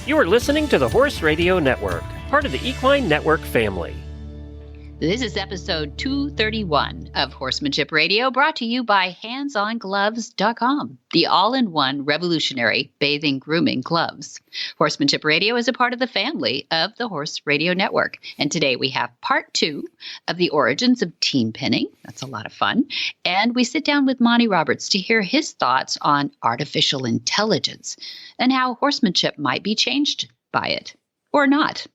You are listening to the Horse Radio Network, part of the Equine Network family. This is episode 231 of Horsemanship Radio, brought to you by HandsOnGloves.com, the all-in-one revolutionary bathing grooming gloves. Horsemanship Radio is a part of the family of the Horse Radio Network. And today we have part 2 of the origins of team pinning. That's a lot of fun. And we sit down with Monty Roberts to hear his thoughts on artificial intelligence and how horsemanship might be changed by it or not.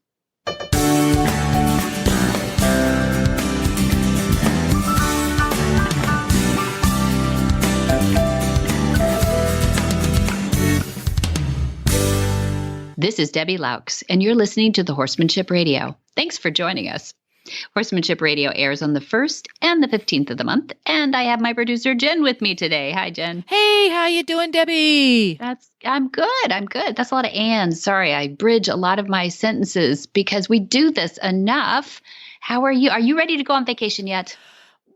This is Debbie Laux, and you're listening to the Horsemanship Radio. Thanks for joining us. Horsemanship Radio airs on the 1st and the 15th of the month, and I have my producer, Jen, with me today. Hi, Jen. Hey, how you doing, Debbie? I'm good. That's a lot of ands. Sorry, I bridge a lot of my sentences because we do this enough. How are you? Are you ready to go on vacation yet?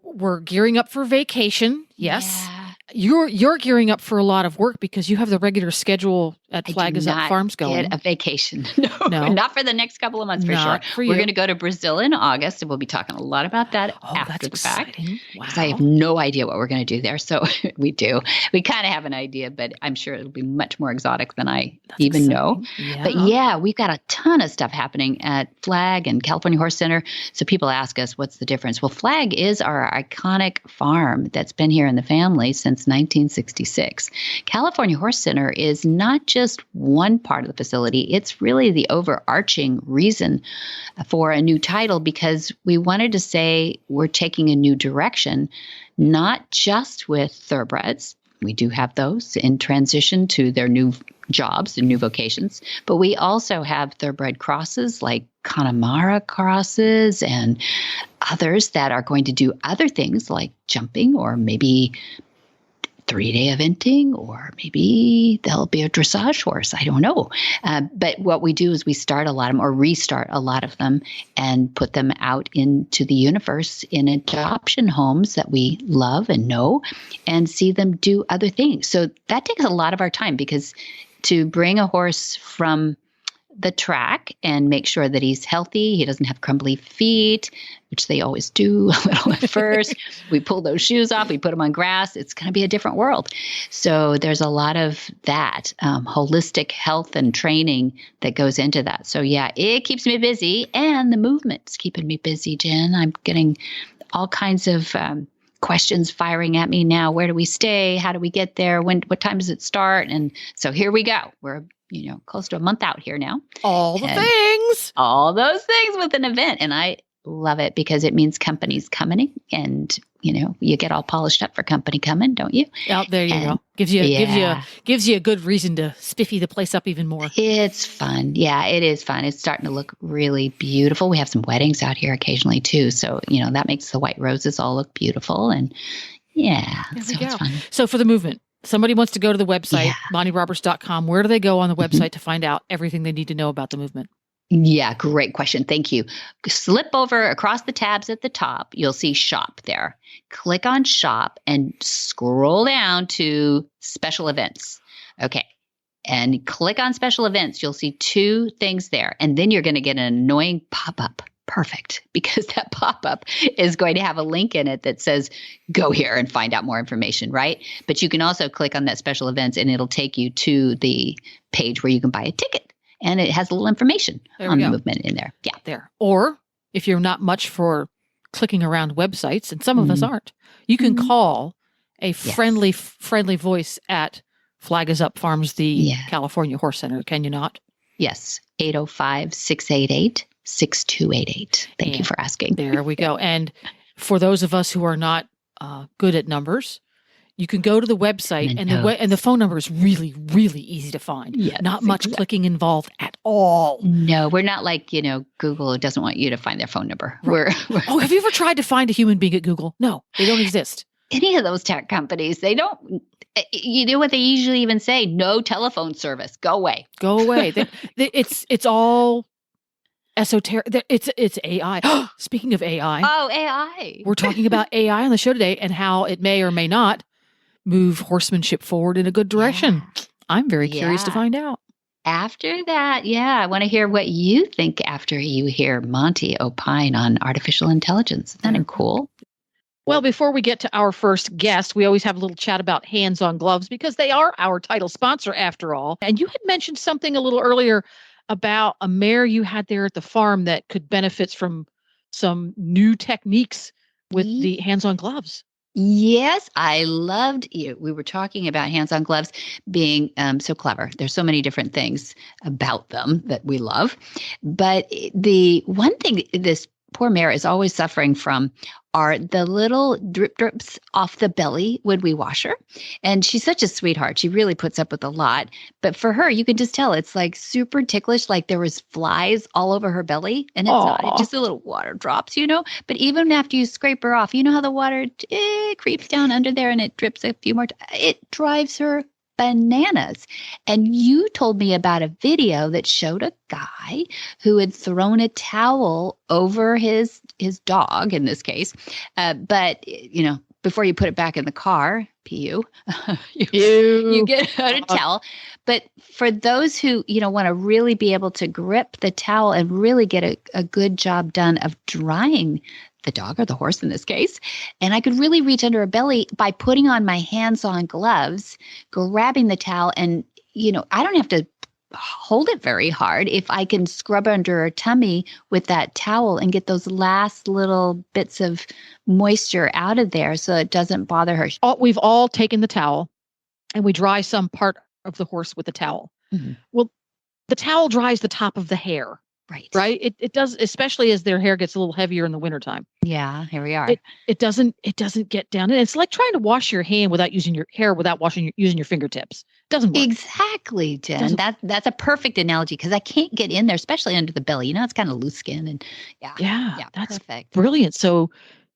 We're gearing up for vacation, yes. Yeah. You're gearing up for a lot of work because you have the regular schedule at Flag is Up Farms going. Get a vacation. No, not for the next couple of months for not sure. For We're going to go to Brazil in August, and we'll be talking a lot about that after the fact. Because I have no idea what we're going to do there. So we do. We kind of have an idea, but I'm sure it'll be much more exotic than I even know. Yeah. But yeah, we've got a ton of stuff happening at Flag and California Horse Center. So people ask us, what's the difference? Well, Flag is our iconic farm that's been here in the family since 1966. California Horse Center is not just one part of the facility. It's really the overarching reason for a new title because we wanted to say we're taking a new direction, not just with thoroughbreds. We do have those in transition to their new jobs and new vocations, but we also have thoroughbred crosses like Connemara crosses and others that are going to do other things like jumping or maybe 3-day eventing, or maybe there'll be a dressage horse. I don't know. But what we do is we start a lot of them or restart a lot of them and put them out into the universe in adoption homes that we love and know and see them do other things. So that takes a lot of our time because to bring a horse from the track and make sure that he's healthy, he doesn't have crumbly feet, which they always do a little at first. We pull those shoes off, we put them on grass. It's going to be a different world. So there's a lot of that holistic health and training that goes into that. So yeah, it keeps me busy, and the movement's keeping me busy, Jen. I'm getting all kinds of questions firing at me now. Where do we stay? How do we get there? What time does it start? And so here we go. We're close to a month out here now. All those things with an event. And I love it because it means company's coming, and you get all polished up for company coming, don't you? Oh, there you go. Gives you a good reason to spiffy the place up even more. It's fun. Yeah, it is fun. It's starting to look really beautiful. We have some weddings out here occasionally too. So, that makes the white roses all look beautiful. And yeah, so it's fun. So for the movement, somebody wants to go to the website, MontyRoberts.com. Where do they go on the website to find out everything they need to know about the movement? Yeah, great question. Thank you. Slip over across the tabs at the top. You'll see shop there. Click on shop and scroll down to special events. Okay. And click on special events. You'll see 2 things there. And then you're going to get an annoying pop-up. Perfect. Because that pop-up is going to have a link in it that says, go here and find out more information, right? But you can also click on that special events and it'll take you to the page where you can buy a ticket. And it has a little information on the movement in there. Yeah. There. Or if you're not much for clicking around websites, and some of us aren't, you can call a friendly voice at Flag is Up Farms, the California Horse Center. Can you not? Yes. 805-688-6288. Thank you for asking. There we go. And for those of us who are not good at numbers, you can go to the website and the phone number is really, really easy to find. Yes, not much clicking involved at all. No, we're not like, Google doesn't want you to find their phone number. Right. Have you ever tried to find a human being at Google? No, they don't exist. Any of those tech companies, they don't, you know what they usually even say? No telephone service. Go away. Go away. It's all esoteric. It's AI. Speaking of AI. Oh, AI. We're talking about AI on the show today and how it may or may not move horsemanship forward in a good direction. I'm very curious to find out. After that, I want to hear what you think after you hear Monty opine on artificial intelligence. Isn't that cool? Well, before we get to our first guest, we always have a little chat about Hands on Gloves because they are our title sponsor after all. And you had mentioned something a little earlier about a mare you had there at the farm that could benefit from some new techniques with the Hands on Gloves. Yes, I loved you. We were talking about Hands-on Gloves being so clever. There's so many different things about them that we love. But the one thing this poor mare is always suffering from are the little drips off the belly when we wash her. And she's such a sweetheart. She really puts up with a lot. But for her, you can just tell it's like super ticklish, like there was flies all over her belly. And it's not, it's just a little water drops, But even after you scrape her off, you know how the water creeps down under there and it drips a few more times. It drives her bananas. And you told me about a video that showed a guy who had thrown a towel over his dog in this case. But before you put it back in the car, PU, you get out a towel. But for those who, want to really be able to grip the towel and really get a good job done of drying the dog or the horse in this case. And I could really reach under her belly by putting on my hands-on gloves, grabbing the towel, and, I don't have to hold it very hard if I can scrub under her tummy with that towel and get those last little bits of moisture out of there so it doesn't bother her. We've all taken the towel and we dry some part of the horse with the towel. Mm-hmm. Well, the towel dries the top of the hair. Right. It does, especially as their hair gets a little heavier in the wintertime. Yeah, here we are. It doesn't get down. And it's like trying to wash your hand without using your hair, without using your fingertips. It doesn't work. Exactly, Jen. That's a perfect analogy because I can't get in there, especially under the belly. It's kind of loose skin and that's perfect. Brilliant. So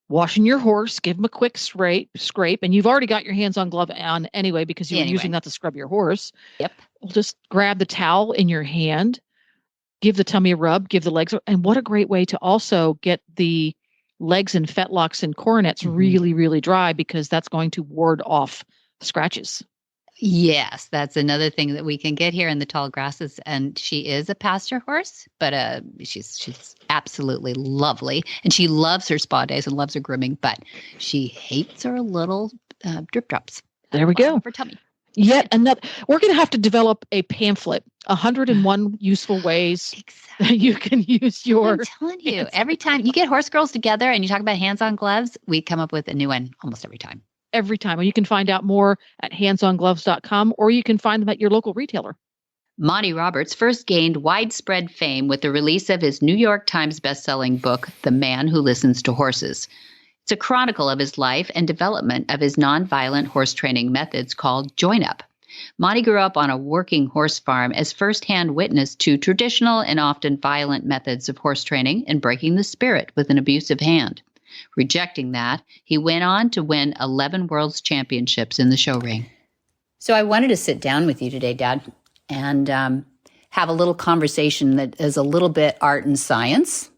washing your horse, give him a quick scrape, and you've already got your hands-on glove on anyway because you were using that to scrub your horse. Yep. We'll just grab the towel in your hand. Give the tummy a rub, give the legs, and what a great way to also get the legs and fetlocks and coronets really, really dry because that's going to ward off scratches. Yes, that's another thing that we can get here in the tall grasses. And she is a pasture horse, but she's absolutely lovely. And she loves her spa days and loves her grooming, but she hates her little drip drops. There we go. Her tummy. Yet another. We're going to have to develop a pamphlet, 101 useful ways that you can use your. I'm telling you, every time you get horse girls together and you talk about hands-on gloves, we come up with a new one almost every time. Every time. And you can find out more at handsongloves.com or you can find them at your local retailer. Monty Roberts first gained widespread fame with the release of his New York Times bestselling book, The Man Who Listens to Horses. It's a chronicle of his life and development of his nonviolent horse training methods called Join Up. Monty grew up on a working horse farm as firsthand witness to traditional and often violent methods of horse training and breaking the spirit with an abusive hand. Rejecting that, he went on to win 11 World's Championships in the show ring. So I wanted to sit down with you today, Dad, and have a little conversation that is a little bit art and science.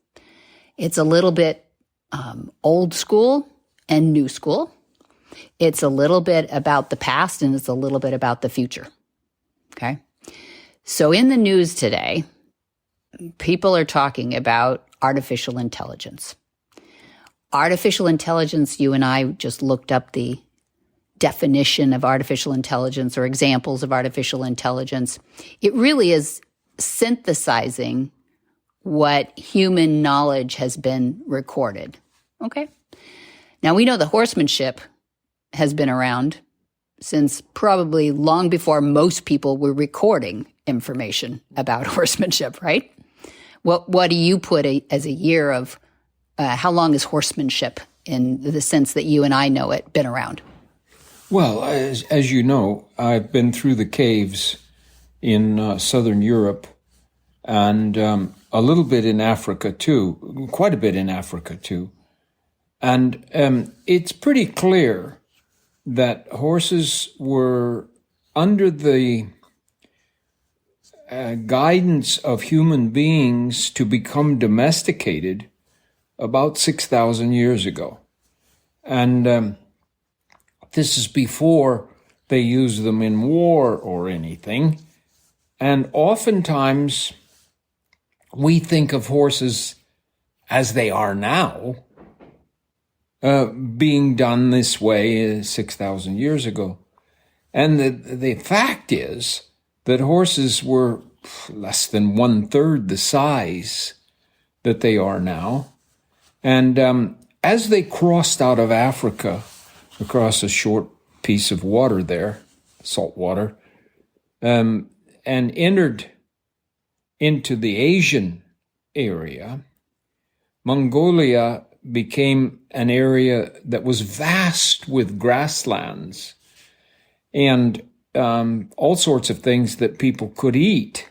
It's a little bit old school and new school. It's a little bit about the past and it's a little bit about the future. Okay. So in the news today, people are talking about artificial intelligence. Artificial intelligence, you and I just looked up the definition of artificial intelligence or examples of artificial intelligence. It really is synthesizing what human knowledge has been recorded. Okay. Now we know the horsemanship has been around since probably long before most people were recording information about horsemanship, right? What do you put as a year of how long has horsemanship in the sense that you and I know it been around? Well, as you know, I've been through the caves in Southern Europe and a little bit in Africa too, quite a bit in Africa too. And it's pretty clear that horses were under the guidance of human beings to become domesticated about 6,000 years ago. And this is before they used them in war or anything. And oftentimes we think of horses as they are now, being done this way 6,000 years ago. And the fact is that horses were less than 1/3 the size that they are now. And as they crossed out of Africa, across a short piece of water there, salt water, and entered into the Asian area, Mongolia became an area that was vast with grasslands and all sorts of things that people could eat.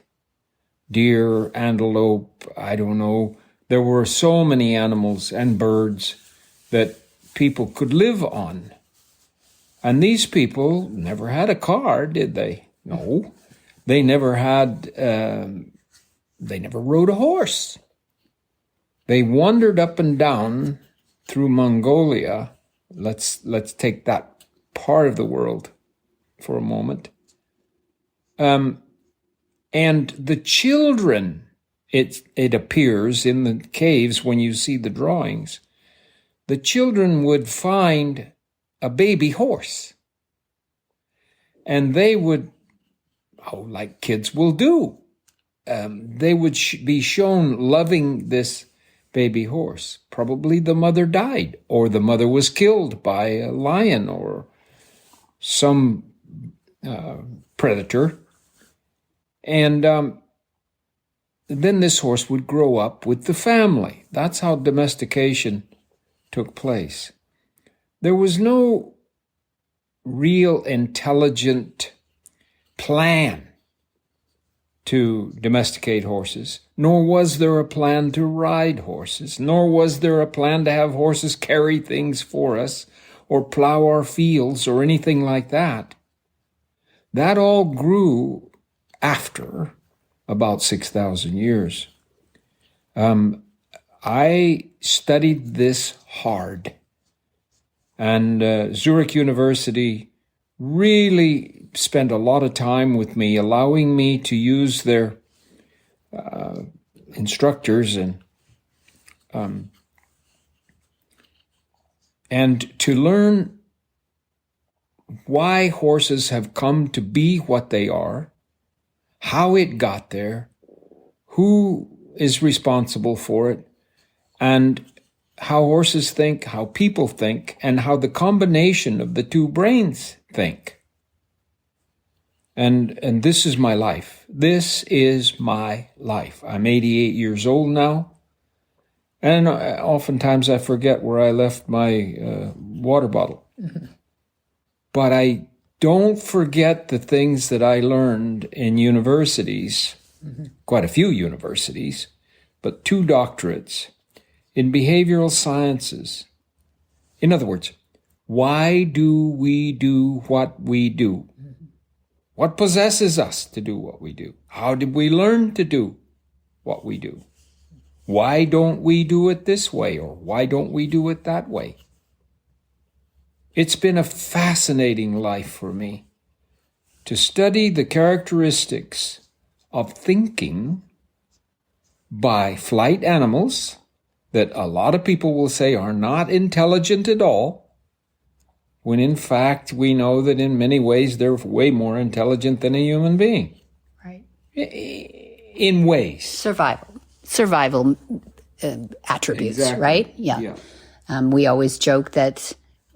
Deer, antelope, I don't know. There were so many animals and birds that people could live on. And these people never had a car, did they? No. They never had, they never rode a horse. They wandered up and down through Mongolia. Let's take that part of the world for a moment. And the children, it appears in the caves when you see the drawings, the children would find a baby horse. And they would, like kids will do, they would be shown loving this baby horse. Probably the mother died, or the mother was killed by a lion or some predator. And then this horse would grow up with the family. That's how domestication took place. There was no real intelligent plan to domesticate horses, nor was there a plan to ride horses, nor was there a plan to have horses carry things for us or plow our fields or anything like that. That all grew after about 6,000 years. I studied this hard, and Zurich University really spent a lot of time with me, allowing me to use their instructors and to learn why horses have come to be what they are, how it got there, who is responsible for it, and how horses think, how people think, and how the combination of the two brains think. And this is my life. This is my life. I'm 88 years old now, and oftentimes I forget where I left my water bottle. Mm-hmm. But I don't forget the things that I learned in universities, quite a few universities, but 2 doctorates in behavioral sciences. In other words, why do we do what we do? What possesses us to do what we do? How did we learn to do what we do? Why don't we do it this way, or why don't we do it that way? It's been a fascinating life for me to study the characteristics of thinking by flight animals that a lot of people will say are not intelligent at all, when in fact we know that in many ways they're way more intelligent than a human being. Right. In ways. Survival attributes, exactly. Right? Yeah. We always joke that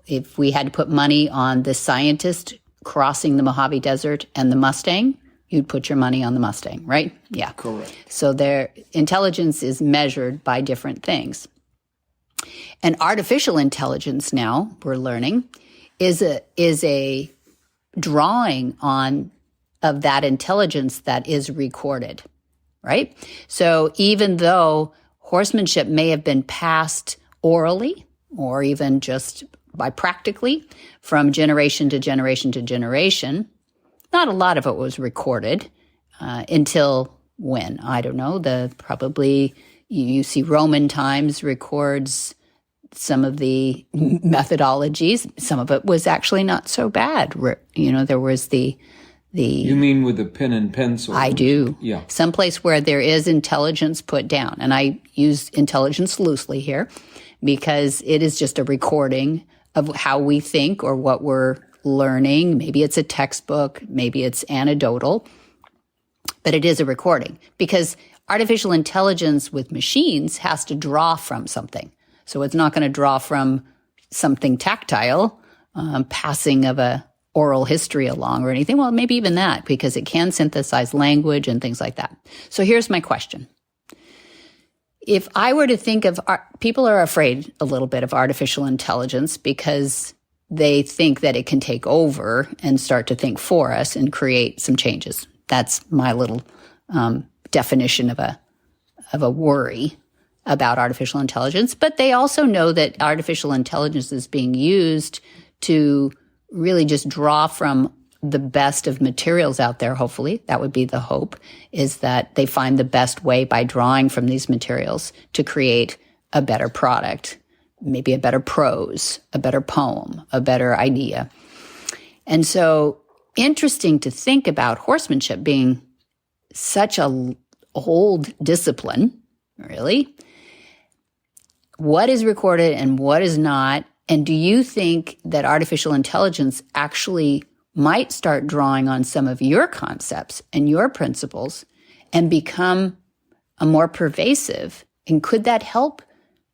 if we had to put money on the scientist crossing the Mojave Desert and the Mustang, you'd put your money on the Mustang, right? Yeah. Correct. So their intelligence is measured by different things. And artificial intelligence now, we're learning, is a drawing on of that intelligence that is recorded, right? So even though horsemanship may have been passed orally or even just by practically from generation to generation to generation, not a lot of it was recorded until when? I don't know. Probably you see Roman times records some of the methodologies. Some of it was actually not so bad. You know, there was the You mean with a pen and pencil? I do. Yeah. Someplace where there is intelligence put down. And I use intelligence loosely here because it is just a recording of how we think or what we're learning. Maybe it's a textbook, maybe it's anecdotal, but it is a recording because artificial intelligence with machines has to draw from something. So it's not going to draw from something tactile, passing of a oral history along or anything. Well, maybe even that, because it can synthesize language and things like that. So here's my question. If I were to think of, people are afraid a little bit of artificial intelligence because they think that it can take over and start to think for us and create some changes. That's my little definition of a worry about artificial intelligence. But they also know that artificial intelligence is being used to really just draw from the best of materials out there, hopefully. That would be the hope, is that they find the best way by drawing from these materials to create a better product, maybe a better prose, a better poem, a better idea. And so interesting to think about horsemanship being such a old discipline, really. What is recorded and what is not? And do you think that artificial intelligence actually might start drawing on some of your concepts and your principles and become a more pervasive? And could that help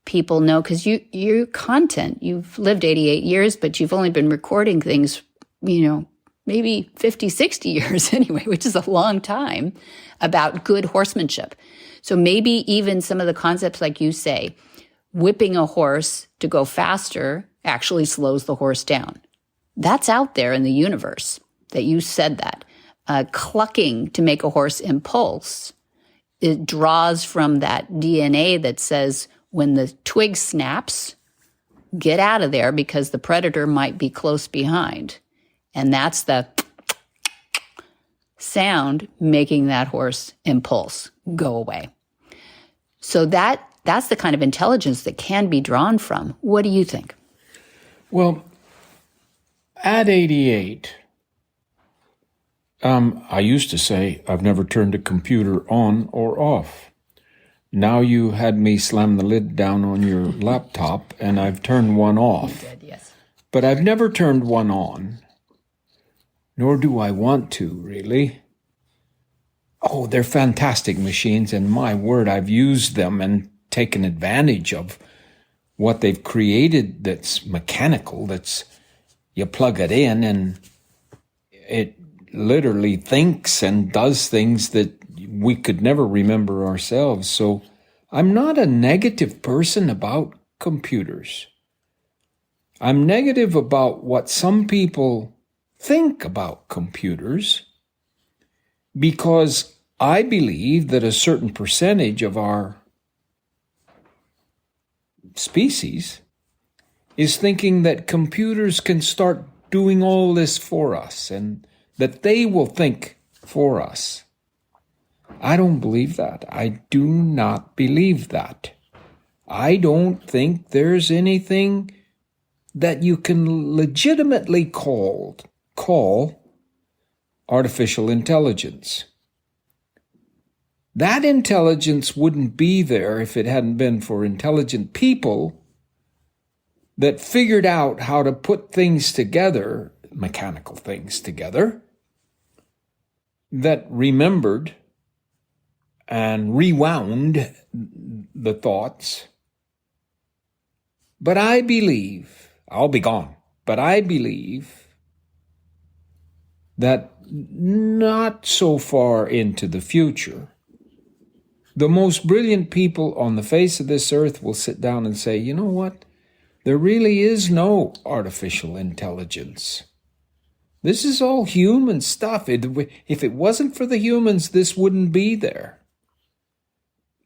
people know? Because your content, you've lived 88 years, but you've only been recording things, maybe 50, 60 years anyway, which is a long time, about good horsemanship. So maybe even some of the concepts, like you say, whipping a horse to go faster actually slows the horse down. That's out there in the universe that you said that. Clucking to make a horse impulse, it draws from that DNA that says when the twig snaps, get out of there because the predator might be close behind. And that's the sound making that horse impulse go away. So that's the kind of intelligence that can be drawn from. What do you think? Well, at 88, I used to say I've never turned a computer on or off. Now you had me slam the lid down on your laptop, and I've turned one off. You did, yes. But I've never turned one on, nor do I want to, really. Oh, they're fantastic machines, and my word, I've used them and taken advantage of what they've created that's mechanical, that's you plug it in and it literally thinks and does things that we could never remember ourselves. So I'm not a negative person about computers. I'm negative about what some people think about computers because I believe that a certain percentage of our species is thinking that computers can start doing all this for us and that they will think for us. I don't believe that. I do not believe that. I don't think there's anything that you can legitimately call artificial intelligence. That intelligence wouldn't be there if it hadn't been for intelligent people that figured out how to put things together, mechanical things together, that remembered and rewound the thoughts. But I believe, I'll be gone, but I believe that not so far into the future, the most brilliant people on the face of this earth will sit down and say, you know what? There really is no artificial intelligence. This is all human stuff. If it wasn't for the humans, this wouldn't be there.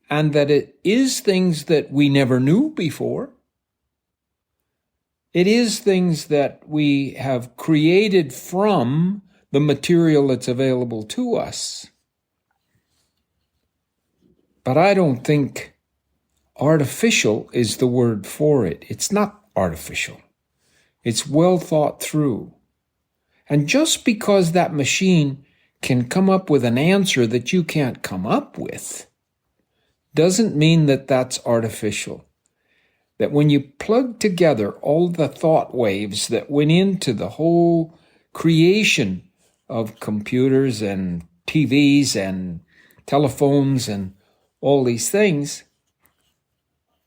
And that it is things that we never knew before. It is things that we have created from the material that's available to us. But I don't think artificial is the word for it. It's not artificial. It's well thought through. And just because that machine can come up with an answer that you can't come up with doesn't mean that that's artificial. That when you plug together all the thought waves that went into the whole creation of computers and TVs and telephones and all these things,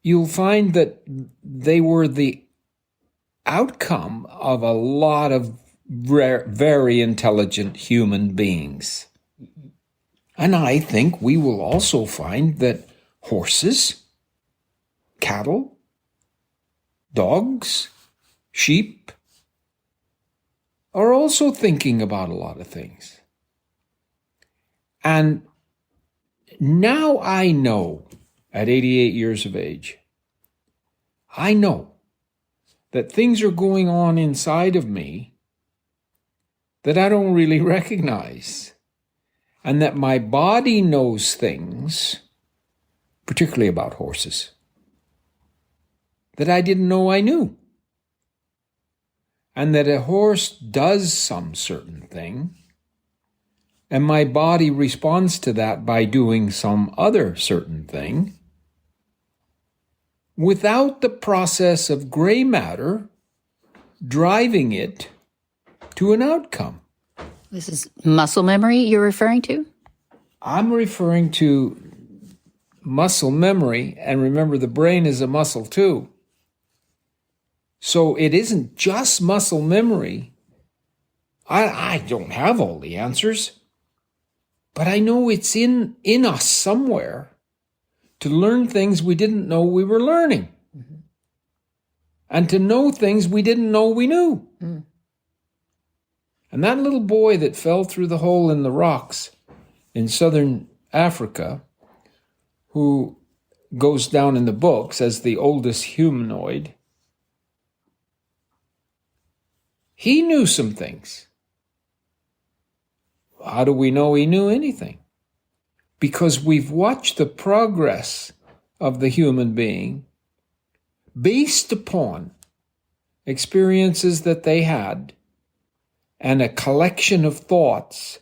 you'll find that they were the outcome of a lot of very intelligent human beings. And I think we will also find that horses, cattle, dogs, sheep are also thinking about a lot of things. And now I know, at 88 years of age, I know that things are going on inside of me that I don't really recognize, and that my body knows things, particularly about horses, that I didn't know I knew, and that a horse does some certain thing, and my body responds to that by doing some other certain thing, without the process of gray matter driving it to an outcome. This is muscle memory you're referring to? I'm referring to muscle memory, and remember, the brain is a muscle too. So it isn't just muscle memory. I don't have all the answers, but I know it's in us somewhere to learn things we didn't know we were learning, and to know things we didn't know we knew. And that little boy that fell through the hole in the rocks in southern Africa, who goes down in the books as the oldest humanoid, he knew some things. How do we know he knew anything? Because we've watched the progress of the human being based upon experiences that they had and a collection of thoughts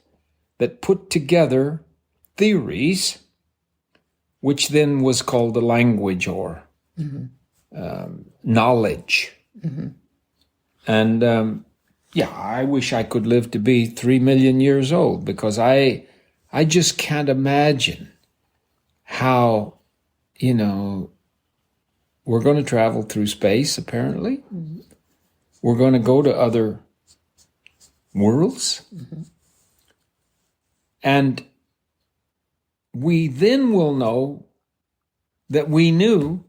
that put together theories, which then was called a language or knowledge. And I wish I could live to be 3 million years old, because I just can't imagine how, we're going to travel through space, apparently. We're going to go to other worlds. And we then will know that we knew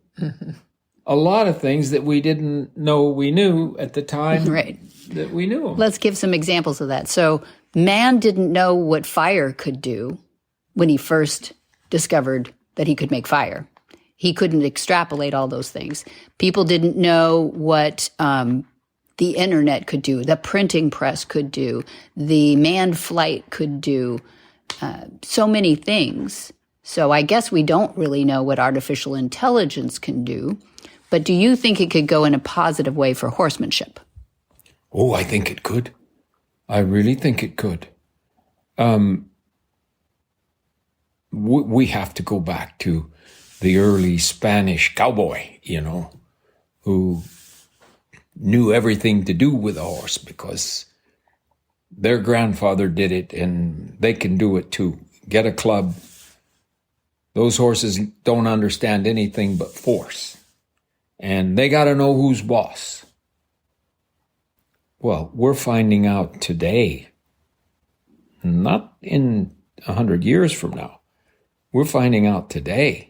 a lot of things that we didn't know we knew at the time that we knew them. Let's give some examples of that. So man didn't know what fire could do when he first discovered that he could make fire. He couldn't extrapolate all those things. People didn't know what the internet could do, the printing press could do, the manned flight could do, so many things. So I guess we don't really know what artificial intelligence can do. But do you think it could go in a positive way for horsemanship? Oh, I think it could. I really think it could. We have to go back to the early Spanish cowboy, who knew everything to do with a horse because their grandfather did it and they can do it too. Get a club. Those horses don't understand anything but force. And they got to know who's boss. Well, we're finding out today, not in 100 years from now, we're finding out today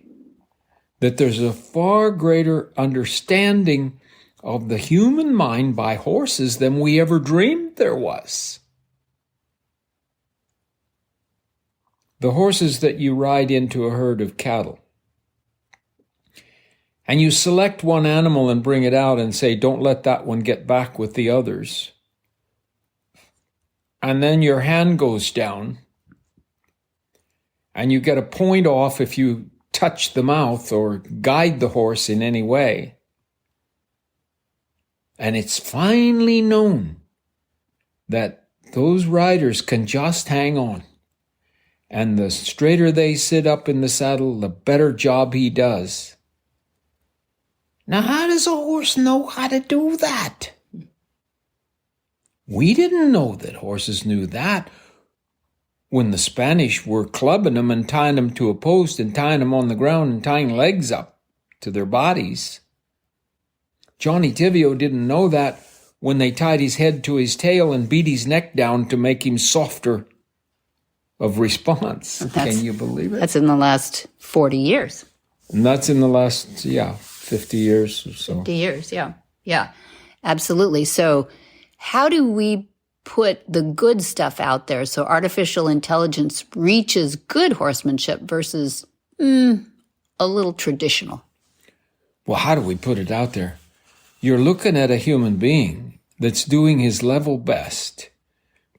that there's a far greater understanding of the human mind by horses than we ever dreamed there was. The horses that you ride into a herd of cattle, and you select one animal and bring it out and say, don't let that one get back with the others. And then your hand goes down and you get a point off if you touch the mouth or guide the horse in any way. And it's finally known that those riders can just hang on. And the straighter they sit up in the saddle, the better job he does. Now, how does a horse know how to do that? We didn't know that horses knew that when the Spanish were clubbing them and tying them to a post and tying them on the ground and tying legs up to their bodies. Johnny Tivio didn't know that when they tied his head to his tail and beat his neck down to make him softer of response. Can you believe it? That's in the last 40 years. And that's in the last, 50 years or so. 50 years, yeah. Yeah, absolutely. So how do we put the good stuff out there so artificial intelligence reaches good horsemanship versus a little traditional? Well, how do we put it out there? You're looking at a human being that's doing his level best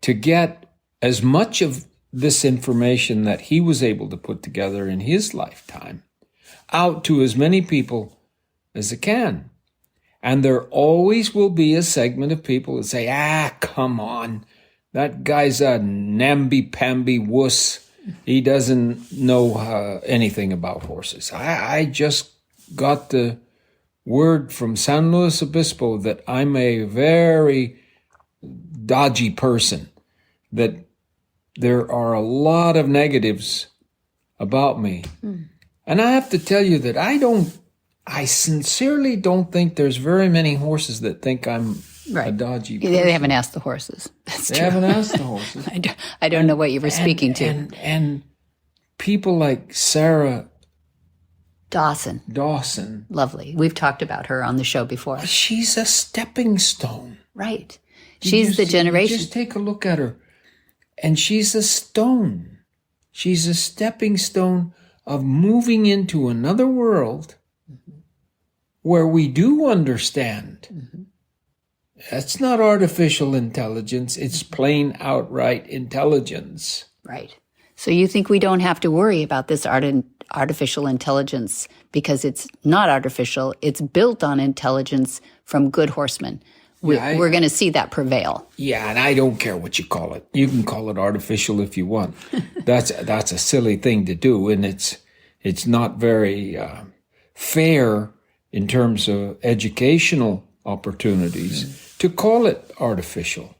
to get as much of this information that he was able to put together in his lifetime out to as many people as it can. And there always will be a segment of people that say, come on, that guy's a namby-pamby wuss. He doesn't know anything about horses. I just got the word from San Luis Obispo that I'm a very dodgy person, that there are a lot of negatives about me. And I have to tell you that I sincerely don't think there's very many horses that think I'm a dodgy person. They haven't asked the horses. That's true. They haven't asked the horses. I don't know what you were speaking to. And people like Sarah Dawson. Lovely. We've talked about her on the show before. She's a stepping stone. Right. She's the generation. Just take a look at her. And she's a stone. She's a stepping stone of moving into another world where we do understand. That's not artificial intelligence. It's plain outright intelligence. Right. So you think we don't have to worry about this artificial intelligence because it's not artificial. It's built on intelligence from good horsemen. We're going to see that prevail. Yeah, and I don't care what you call it. You can call it artificial if you want. That's a silly thing to do, and it's not very fair in terms of educational opportunities to call it artificial.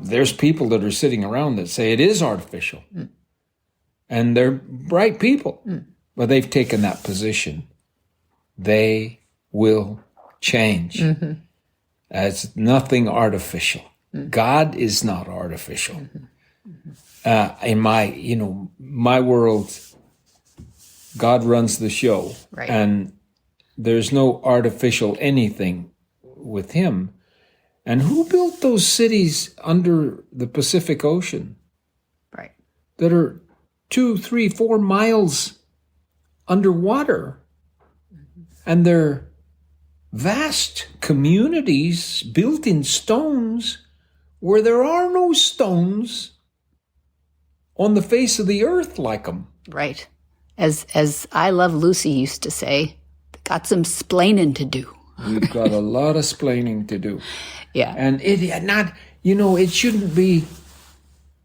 There's people that are sitting around that say it is artificial, and they're bright people, but they've taken that position. They will change. It's nothing artificial. God is not artificial. In my world, God runs the show, right. And there's no artificial anything with him. And who built those cities under the Pacific Ocean? Right. That are 2, 3, 4 miles underwater. And they're vast communities built in stones where there are no stones on the face of the earth like them. Right. As I Love Lucy used to say, got some splaining to do. We've got a lot of splaining to do. Yeah. And it shouldn't be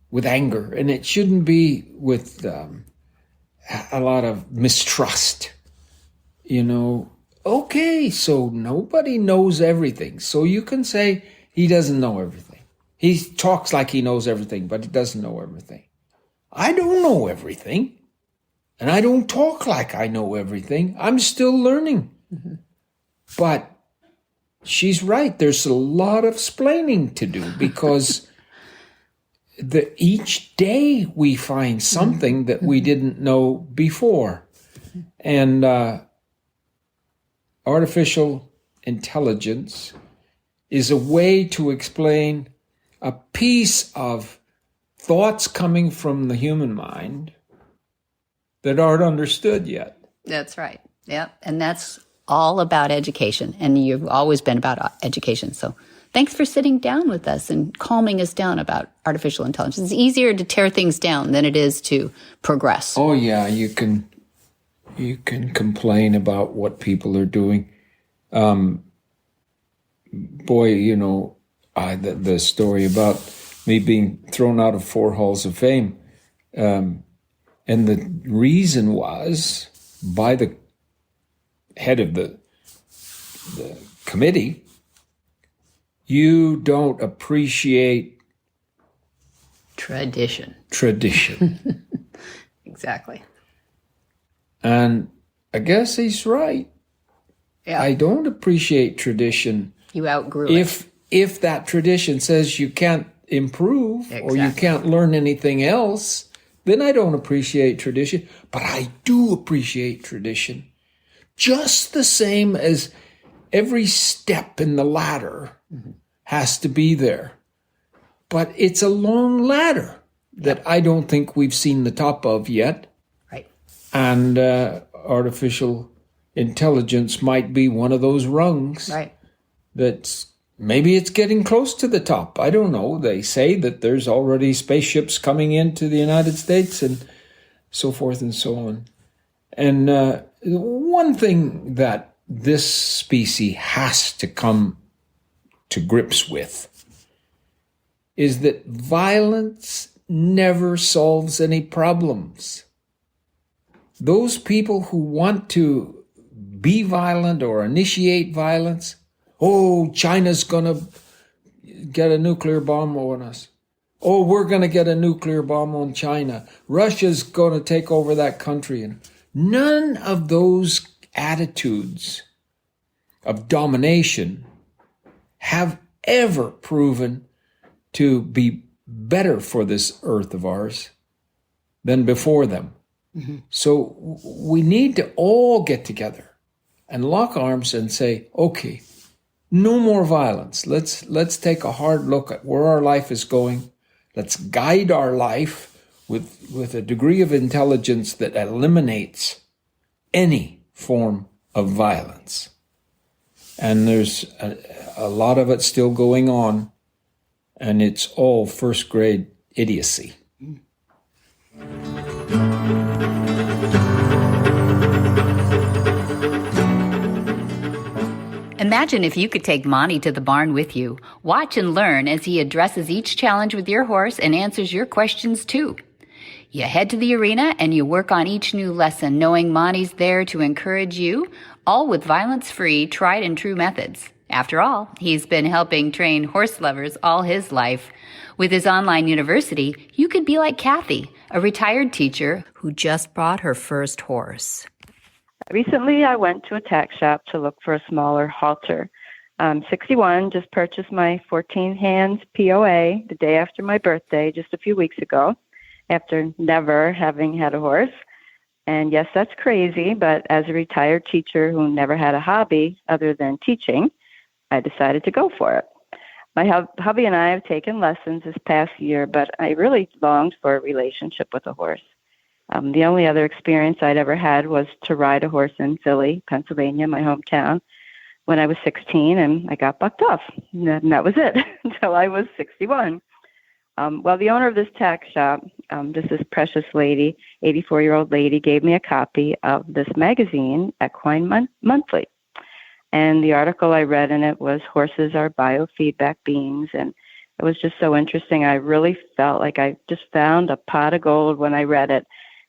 with anger, and it shouldn't be with a lot of mistrust. Okay, so nobody knows everything. So you can say he doesn't know everything. He talks like he knows everything, but he doesn't know everything. I don't know everything. And I don't talk like I know everything. I'm still learning. But she's right. There's a lot of splaining to do because each day we find something that we didn't know before. And artificial intelligence is a way to explain a piece of thoughts coming from the human mind that aren't understood yet. That's right. Yeah. And that's all about education. And you've always been about education. So thanks for sitting down with us and calming us down about artificial intelligence. It's easier to tear things down than it is to progress. Oh, yeah. You can complain about what people are doing. The story about me being thrown out of 4 halls of fame. And the reason was, by the head of the committee, you don't appreciate tradition. Exactly. And I guess he's right. Yeah. I don't appreciate tradition. You outgrew it. If that tradition says you can't improve or you can't learn anything else, then I don't appreciate tradition. But I do appreciate tradition. Just the same as every step in the ladder has to be there. But it's a long ladder that I don't think we've seen the top of yet. Right. And artificial intelligence might be one of those rungs. Right. That's maybe it's getting close to the top. I don't know. They say that there's already spaceships coming into the United States and so forth and so on. And one thing that this species has to come to grips with is that violence never solves any problems. Those people who want to be violent or initiate violence, China's going to get a nuclear bomb on us. We're going to get a nuclear bomb on China. Russia's going to take over that country. And none of those attitudes of domination have ever proven to be better for this earth of ours than before them. Mm-hmm. So we need to all get together and lock arms and say, okay, no more violence. Let's take a hard look at where our life is going. Let's guide our life with a degree of intelligence that eliminates any form of violence. And there's a lot of it still going on, and it's all first grade idiocy. Imagine if you could take Monty to the barn with you. Watch and learn as he addresses each challenge with your horse and answers your questions too. You head to the arena and you work on each new lesson, knowing Monty's there to encourage you, all with violence-free, tried and true methods. After all, he's been helping train horse lovers all his life. With his online university, you could be like Kathy, a retired teacher who just bought her first horse. Recently, I went to a tack shop to look for a smaller halter. I'm 61, just purchased my 14 hands POA the day after my birthday, just a few weeks ago, after never having had a horse. And yes, that's crazy, but as a retired teacher who never had a hobby other than teaching, I decided to go for it. My hubby and I have taken lessons this past year, but I really longed for a relationship with a horse. The only other experience I'd ever had was to ride a horse in Philly, Pennsylvania, my hometown, when I was 16, and I got bucked off. And that was it until I was 61. Well, the owner of this tack shop, this precious lady, 84-year-old lady, gave me a copy of this magazine, Equine Monthly. And the article I read in it was Horses Are Biofeedback Beings. And it was just so interesting. I really felt like I just found a pot of gold when I read it,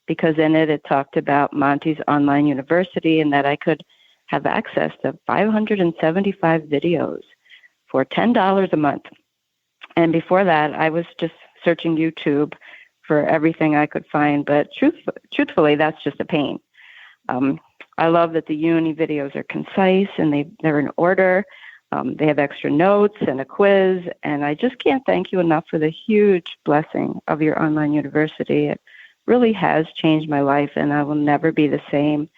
because in it talked about Monty's online university and that I could have access to 575 videos for $10 a month. And before that, I was just searching YouTube for everything I could find. But truthfully, that's just a pain. I love that the uni videos are concise and they're in order. They have extra notes and a quiz. And I just can't thank you enough for the huge blessing of your online university. It really has changed my life, and I will never be the same.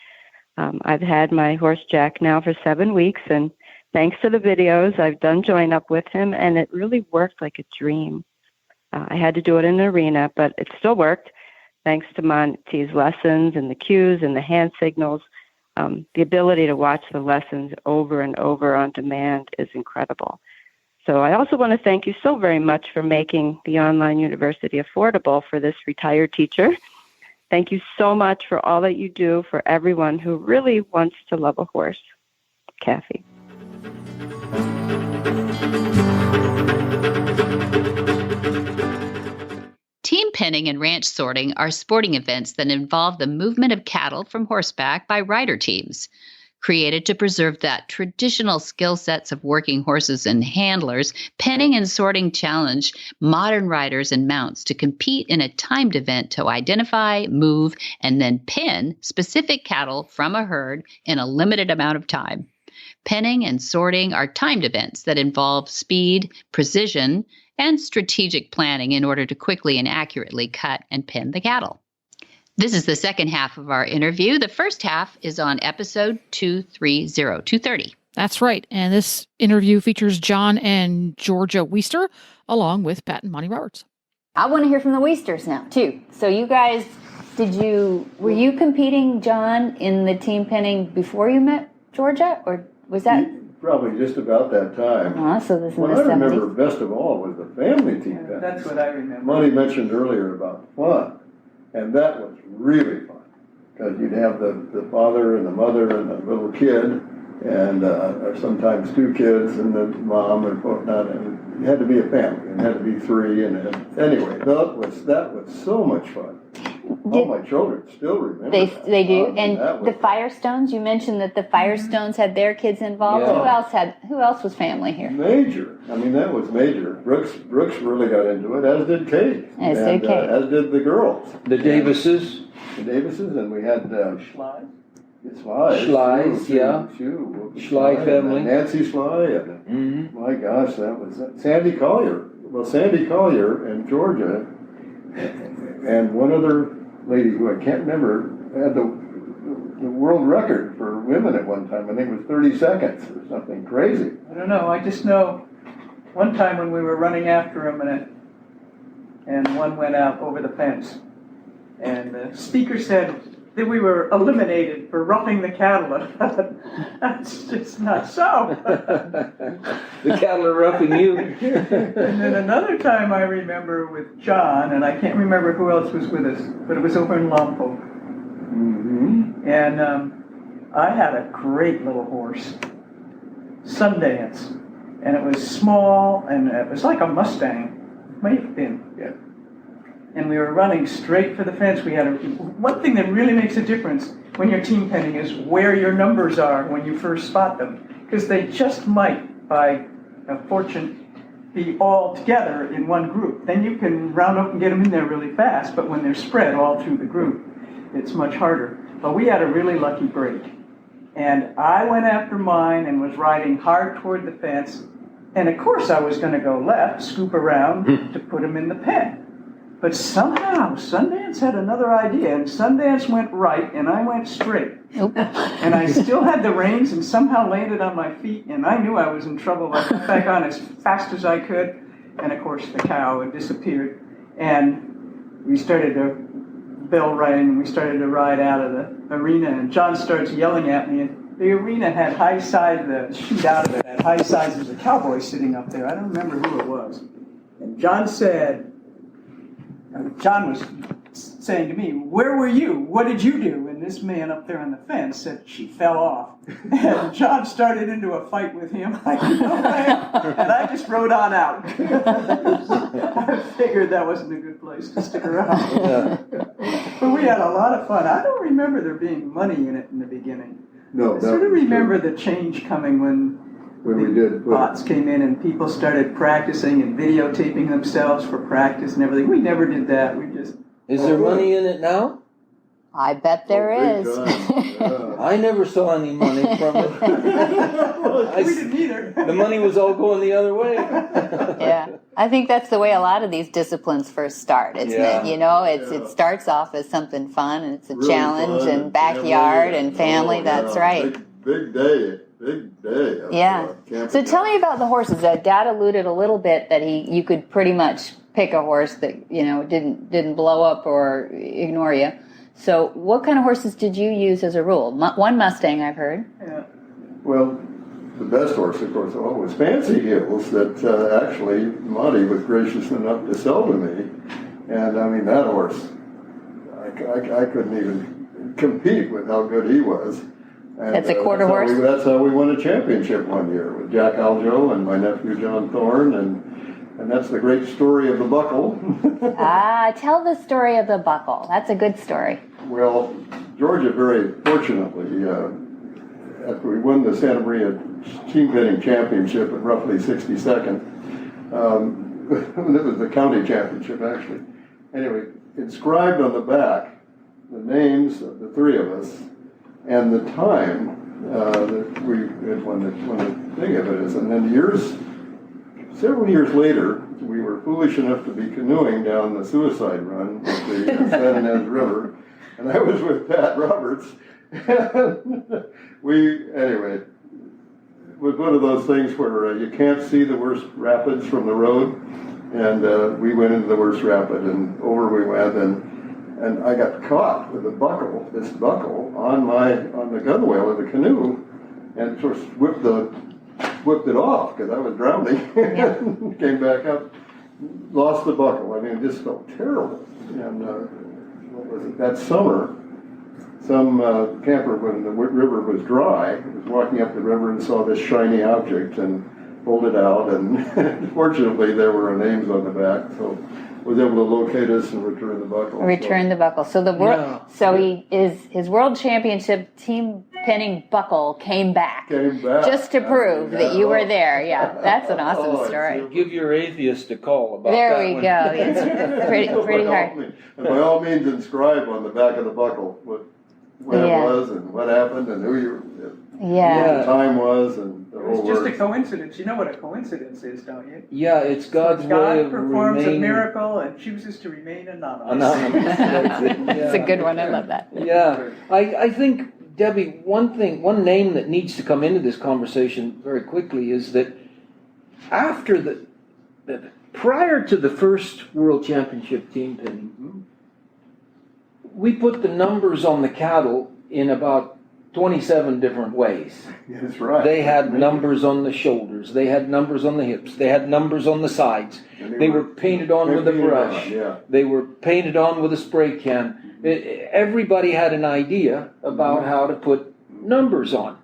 I've had my horse Jack now for 7 weeks, and thanks to the videos, I've done join up with him, and it really worked like a dream. I had to do it in an arena, but it still worked, thanks to Monty's lessons and the cues and the hand signals. The ability to watch the lessons over and over on demand is incredible. So I also want to thank you so very much for making the online university affordable for this retired teacher. Thank you so much for all that you do for everyone who really wants to love a horse. Kathy. penning and ranch sorting are sporting events that involve the movement of cattle from horseback by rider teams. Created to preserve that traditional skill sets of working horses and handlers, penning and sorting challenge modern riders and mounts to compete in a timed event to identify, move, and then pen specific cattle from a herd in a limited amount of time. Penning and sorting are timed events that involve speed, precision, and strategic planning in order to quickly and accurately cut and pen the cattle. This is the second half of our interview. The first half is on episode 230. That's right. And this interview features John and Georgia Wiester, along with Pat and Monty Roberts. I want to hear from the Wiesters now, too. So you guys, were you competing, John, in the team penning before you met Georgia? Or was that? Probably just about that time. So this is what in the I 70s. remember best of all was the family team penning. That's what I remember. Monty mentioned earlier about fun. And that was really fun, because you'd have the father and the mother and the little kid, and or sometimes two kids and the mom and whatnot. And it had to be a family. It had to be three. And anyway, that was so much fun. All my children still remember that. They do. And the Firestones, you mentioned that the Firestones had their kids involved. Yeah. Who else was family here? Major. I mean, that was major. Brooks really got into it, as did Kate. As did the girls. The Davises. And we had Schley. Schley, yeah. Schley family. Nancy Schley. And my gosh, that was Sandy Collier. Well, Sandy Collier and Georgia and one other lady who I can't remember had the world record for women at one time. I think it was 30 seconds or something crazy. I don't know. I just know one time when we were running after him and one went out over the fence. And the speaker said that we were eliminated for roughing the cattle. That's just not so. The cattle are roughing you. And then another time I remember with John, and I can't remember who else was with us, but it was over in Lompoc. Mm-hmm. And I had a great little horse, Sundance, and it was small, and it was like a Mustang. It may have been. Yeah. And we were running straight for the fence. We had one thing that really makes a difference when you're team penning is where your numbers are when you first spot them, because they just might, by a fortune, be all together in one group. Then you can round up and get them in there really fast, but when they're spread all through the group, it's much harder. But we had a really lucky break. And I went after mine and was riding hard toward the fence. And of course I was going to go left, scoop around to put them in the pen. But somehow Sundance had another idea, and Sundance went right, and I went straight. Nope. And I still had the reins and somehow landed on my feet, and I knew I was in trouble. I got back on as fast as I could, and of course the cow had disappeared. And we started to bell riding, and we started to ride out of the arena, and John starts yelling at me, and the arena had high sides, the sheet out of it had high sides. There was a cowboy sitting up there. I don't remember who it was. And John was saying to me, "Where were you? What did you do?" And this man up there on the fence said, "She fell off." And John started into a fight with him. And I just rode on out. I figured that wasn't a good place to stick around. But we had a lot of fun. I don't remember there being money in it in the beginning. No, I sort of remember the change coming when we did bots came in and people started practicing and videotaping themselves for practice and everything. We never did that. We just... Is there money in it now? I bet there is. Yeah. I never saw any money from it. We didn't either. The money was all going the other way. Yeah, I think that's the way a lot of these disciplines first start. It's it starts off as something fun, and it's a really challenge and backyard and family. That's right. Big day. Yeah. So tell me about the horses. Dad alluded a little bit that you could pretty much pick a horse that didn't blow up or ignore you. So what kind of horses did you use as a rule? One Mustang, I've heard. Yeah. Well, the best horse, of course, was Fancy Hills that actually Monty was gracious enough to sell to me. And I mean, that horse, I couldn't even compete with how good he was. And, that's a quarter horse? That's how we won a championship one year with Jack Aljo and my nephew John Thorne. And that's the great story of the buckle. Tell the story of the buckle. That's a good story. Well, Georgia very fortunately, after we won the Santa Maria team penning championship at roughly 62nd, it was the county championship actually. Anyway, inscribed on the back the names of the three of us and the time that we when the thing of it is, and then several years later, we were foolish enough to be canoeing down the Suicide Run with the San Ynez River, and I was with Pat Roberts. And anyway, it was one of those things where you can't see the worst rapids from the road, and we went into the worst rapid, and over we went, and I got caught with this buckle on the gunwale of the canoe, and sort of whipped it off because I was drowning. Yeah. Came back up, lost the buckle. I mean, it just felt terrible. And what was it? That summer, some camper, when the river was dry, was walking up the river and saw this shiny object and pulled it out. And fortunately, there were our names on the back, so was able to locate us and return the buckle. The buckle. So his world championship team penning buckle came back. Just to prove that you were there. Yeah, that's an awesome story. Give your atheist a call about there that we one. go. It's pretty hard. And by all means, inscribe on the back of the buckle what it was and what happened and who the time was and the whole It's just word. a coincidence. You know what a coincidence is, don't you? Yeah, it's God's way of performs a remaining miracle and chooses to remain anonymous. anonymous. That's it. Yeah. It's a good one. I love that. Yeah, I think, Debbie, one name that needs to come into this conversation very quickly is that after prior to the first World Championship team penning, we put the numbers on the cattle in about 27 different ways. That's right. They had numbers on the shoulders, they had numbers on the hips, they had numbers on the sides, they were painted on with a brush, they were painted on with a spray can. Everybody had an idea about how to put numbers on.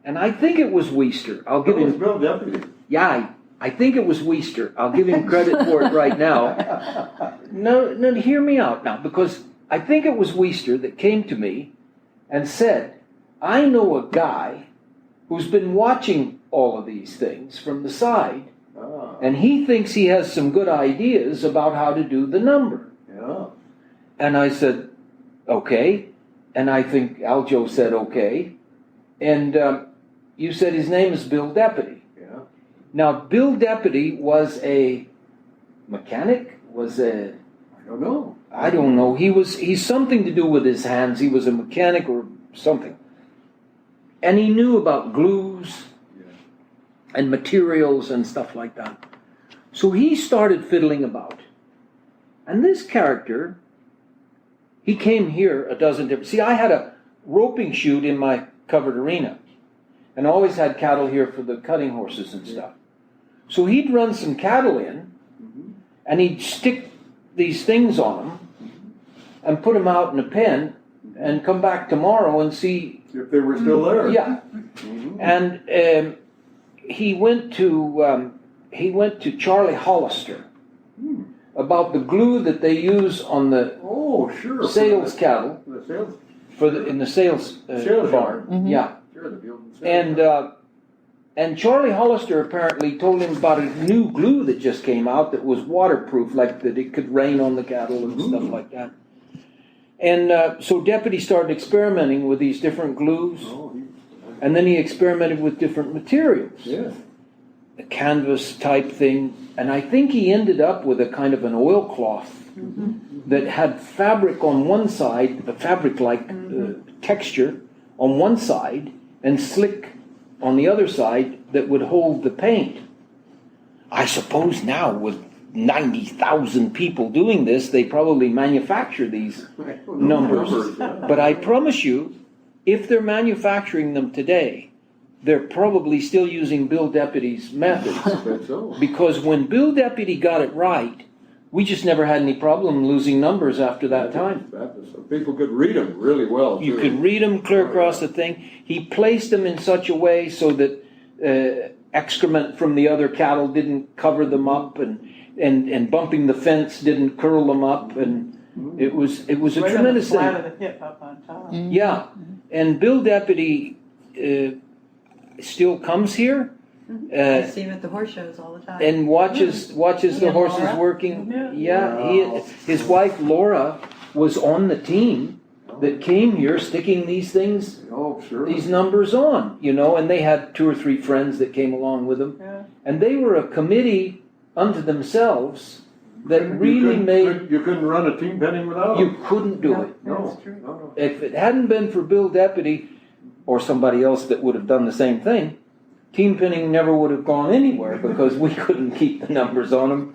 And I think it was Wiester. I'll give him Bill Deputy. Yeah, I think it was Wiester. I'll give him credit for it right now. No, hear me out now, because I think it was Wiester that came to me and said, I know a guy who's been watching all of these things from the side, and he thinks he has some good ideas about how to do the number. Yeah. And I said, okay. And I think Aljo said, okay. And you said his name is Bill Deputy. Yeah. Now, Bill Deputy was a mechanic, I don't know. He's something to do with his hands. He was a mechanic or something. And he knew about glues and materials and stuff like that. So he started fiddling about. And this character, he came here a dozen different... See, I had a roping chute in my covered arena. And always had cattle here for the cutting horses and stuff. So he'd run some cattle in, and he'd stick these things on them, and put them out in a pen, and come back tomorrow and see if they were still there. Yeah, and he went to Charlie Hollister about the glue that they use on the sales cattle in the sales barn. Mm-hmm. Yeah, and Charlie Hollister apparently told him about a new glue that just came out that was waterproof, like that it could rain on the cattle and stuff like that. And so Deputy started experimenting with these different glues, and then he experimented with different materials. Yeah. A canvas type thing, and I think he ended up with a kind of an oilcloth that had fabric on one side, a fabric-like texture on one side, and slick on the other side that would hold the paint. I suppose now with 90,000 people doing this, they probably manufacture these numbers. But I promise you, if they're manufacturing them today, they're probably still using Bill Deputy's methods. Because when Bill Deputy got it right, we just never had any problem losing numbers after that time. People could read them really well. You could read them clear across the thing. He placed them in such a way so that excrement from the other cattle didn't cover them up, and bumping the fence didn't curl them up, and it was a Right tremendous on the thing. flat of the hip up on top. Yeah, and Bill Deputy still comes here. I see him at the horse shows all the time. And watches the horses Laura? working. Yeah. Yeah, his wife Laura was on the team that came here sticking these things, Oh, sure. these numbers on, and they had 2 or 3 friends that came along with them, Yeah. and they were a committee unto themselves that You really couldn't- you couldn't run a team penning without you them. couldn't do it. That's true. No. If it hadn't been for Bill Deputy or somebody else that would have done the same thing, team pinning never would have gone anywhere because we couldn't keep the numbers on them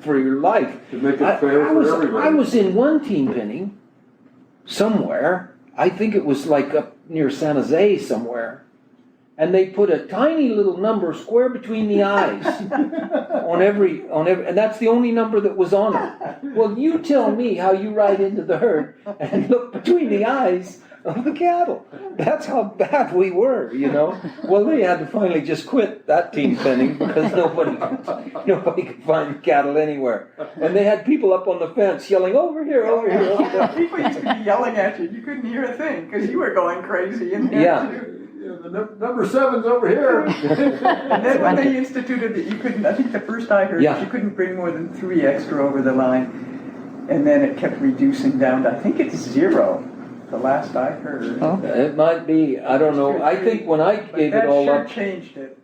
for your life. To make it fair for everybody. I was in one team pinning somewhere. I think it was like up near San Jose somewhere. And they put a tiny little number square between the eyes on every, and that's the only number that was on it. Well, you tell me how you ride into the herd and look between the eyes of the cattle. That's how bad we were, Well, they had to finally just quit that team penning because nobody could find cattle anywhere. And they had people up on the fence yelling, over here, over here, over there. People used to be yelling at you. You couldn't hear a thing because you were going crazy in there Yeah. too. The number 7's over here. And then when they instituted that you couldn't, I think the first I heard, Yeah. you couldn't bring more than 3 extra over the line. And then it kept reducing down to, I think it's 0, the last I heard. Oh. It might be, I don't know. I think when I gave it all That up, sure changed it.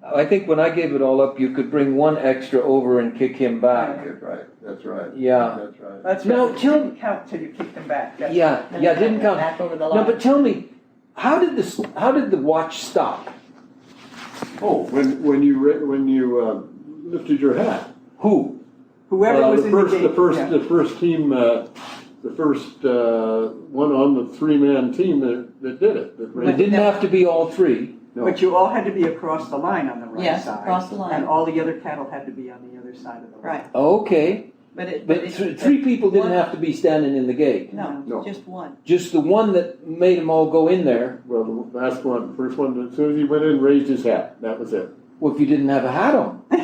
I think when I gave it all up, you could bring 1 extra over and kick him back. That's right. That's right. Yeah. That's right. That's No, right. It tell- didn't count till you kicked them back. That's Yeah, didn't come. Back over the No, line. but tell me, how did the watch stop? Oh, when you lifted your hat. Who? Whoever was the in first, the gate. the first team, the first one on the 3-man team that did it. It didn't have to be all 3. No. But you all had to be across the line on the right Yes, side. across the line. And all the other cattle had to be on the other side of the line. Right. Okay, But but 3 people didn't have to be standing in the gate. No, No. just one. Just the one that made them all go in there. Well, the last one, first one, as soon as he went in, raised his hat. That was it. Well, if you didn't have a hat on. Well,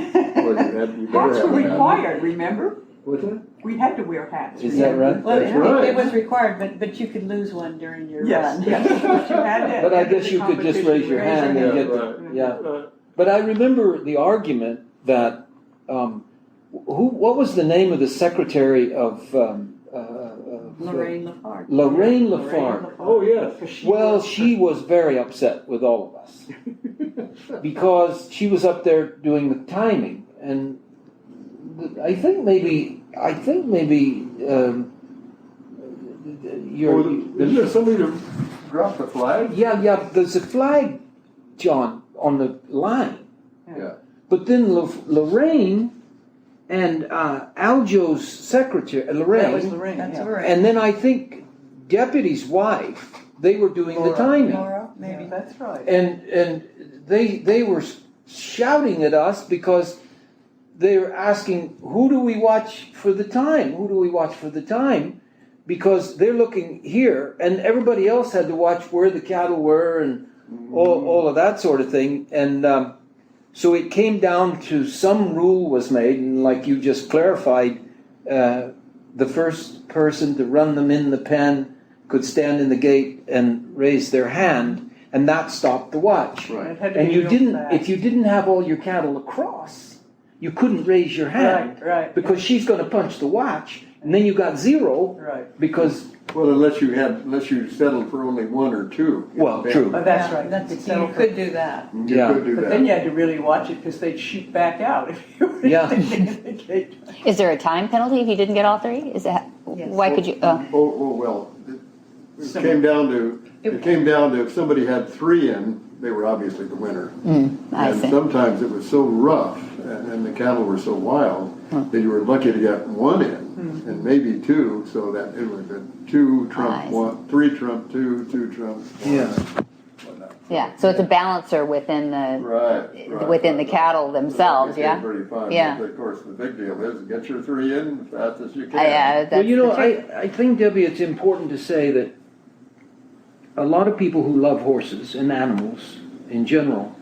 you better Hats have were a hat. required, remember? What's that? We had to wear hats. Is that right? Well, That's it, right. it was required, but you could lose one during your Yes, run. yes. But you had to But I enter guess the you could just competition raise your with hand Yeah, and get right. the, yeah. But I remember the argument that, what was the name of the secretary of, Lorraine Lafarge. Lorraine Lafarge. Oh, yes. Well, she was very upset with all of us because she was up there doing the timing, and I think maybe Isn't there somebody to drop the flag? yeah. There's a flag, John, on the line, Yeah. but then Lorraine and Aljo's secretary, That was Lorraine, Lorraine, That's yeah. right. and then I think deputy's wife. They were doing the timing. Laura, Yeah, maybe. that's right. And they were shouting at us because they were asking, who do we watch for the time? Who do we watch for the time? Because they're looking here, and everybody else had to watch where the cattle were and all of that sort of thing. And so it came down to some rule was made, and like you just clarified, the first person to run them in the pen could stand in the gate and raise their hand, and that stopped the watch. Right. It had to And be you real didn't, fast. if you didn't have all your cattle across, you couldn't raise your hand Right. because she's going to punch the watch, and then you got 0 Right. because, Well, unless you settled for only 1 or 2. well, true. Oh, that's Yeah, right. That's, You'd you settle for- could do that. You Yeah. could do But that. then you had to really watch it because they'd shoot back out if you were Yeah. standing in the gate. Is there a time penalty if you didn't get all 3? Is that Yes. why could you? Well, it came down to if somebody had 3 in, they were obviously the winner. I And see. sometimes it was so rough and the cattle were so wild that you were lucky to get 1 in and maybe 2, so that it was a 2 I trump see. 1, 3 trump 2, 2 trump 1. Yeah. Whatnot. Yeah, so it's a balancer within Right. the cattle themselves. That Yeah. became pretty fun. Yeah. But of course, the big deal is get your 3 in as fast as you can. Yeah, Well, that's you know, the trick. I think, Debbie, it's important to say that a lot of people who love horses and animals in general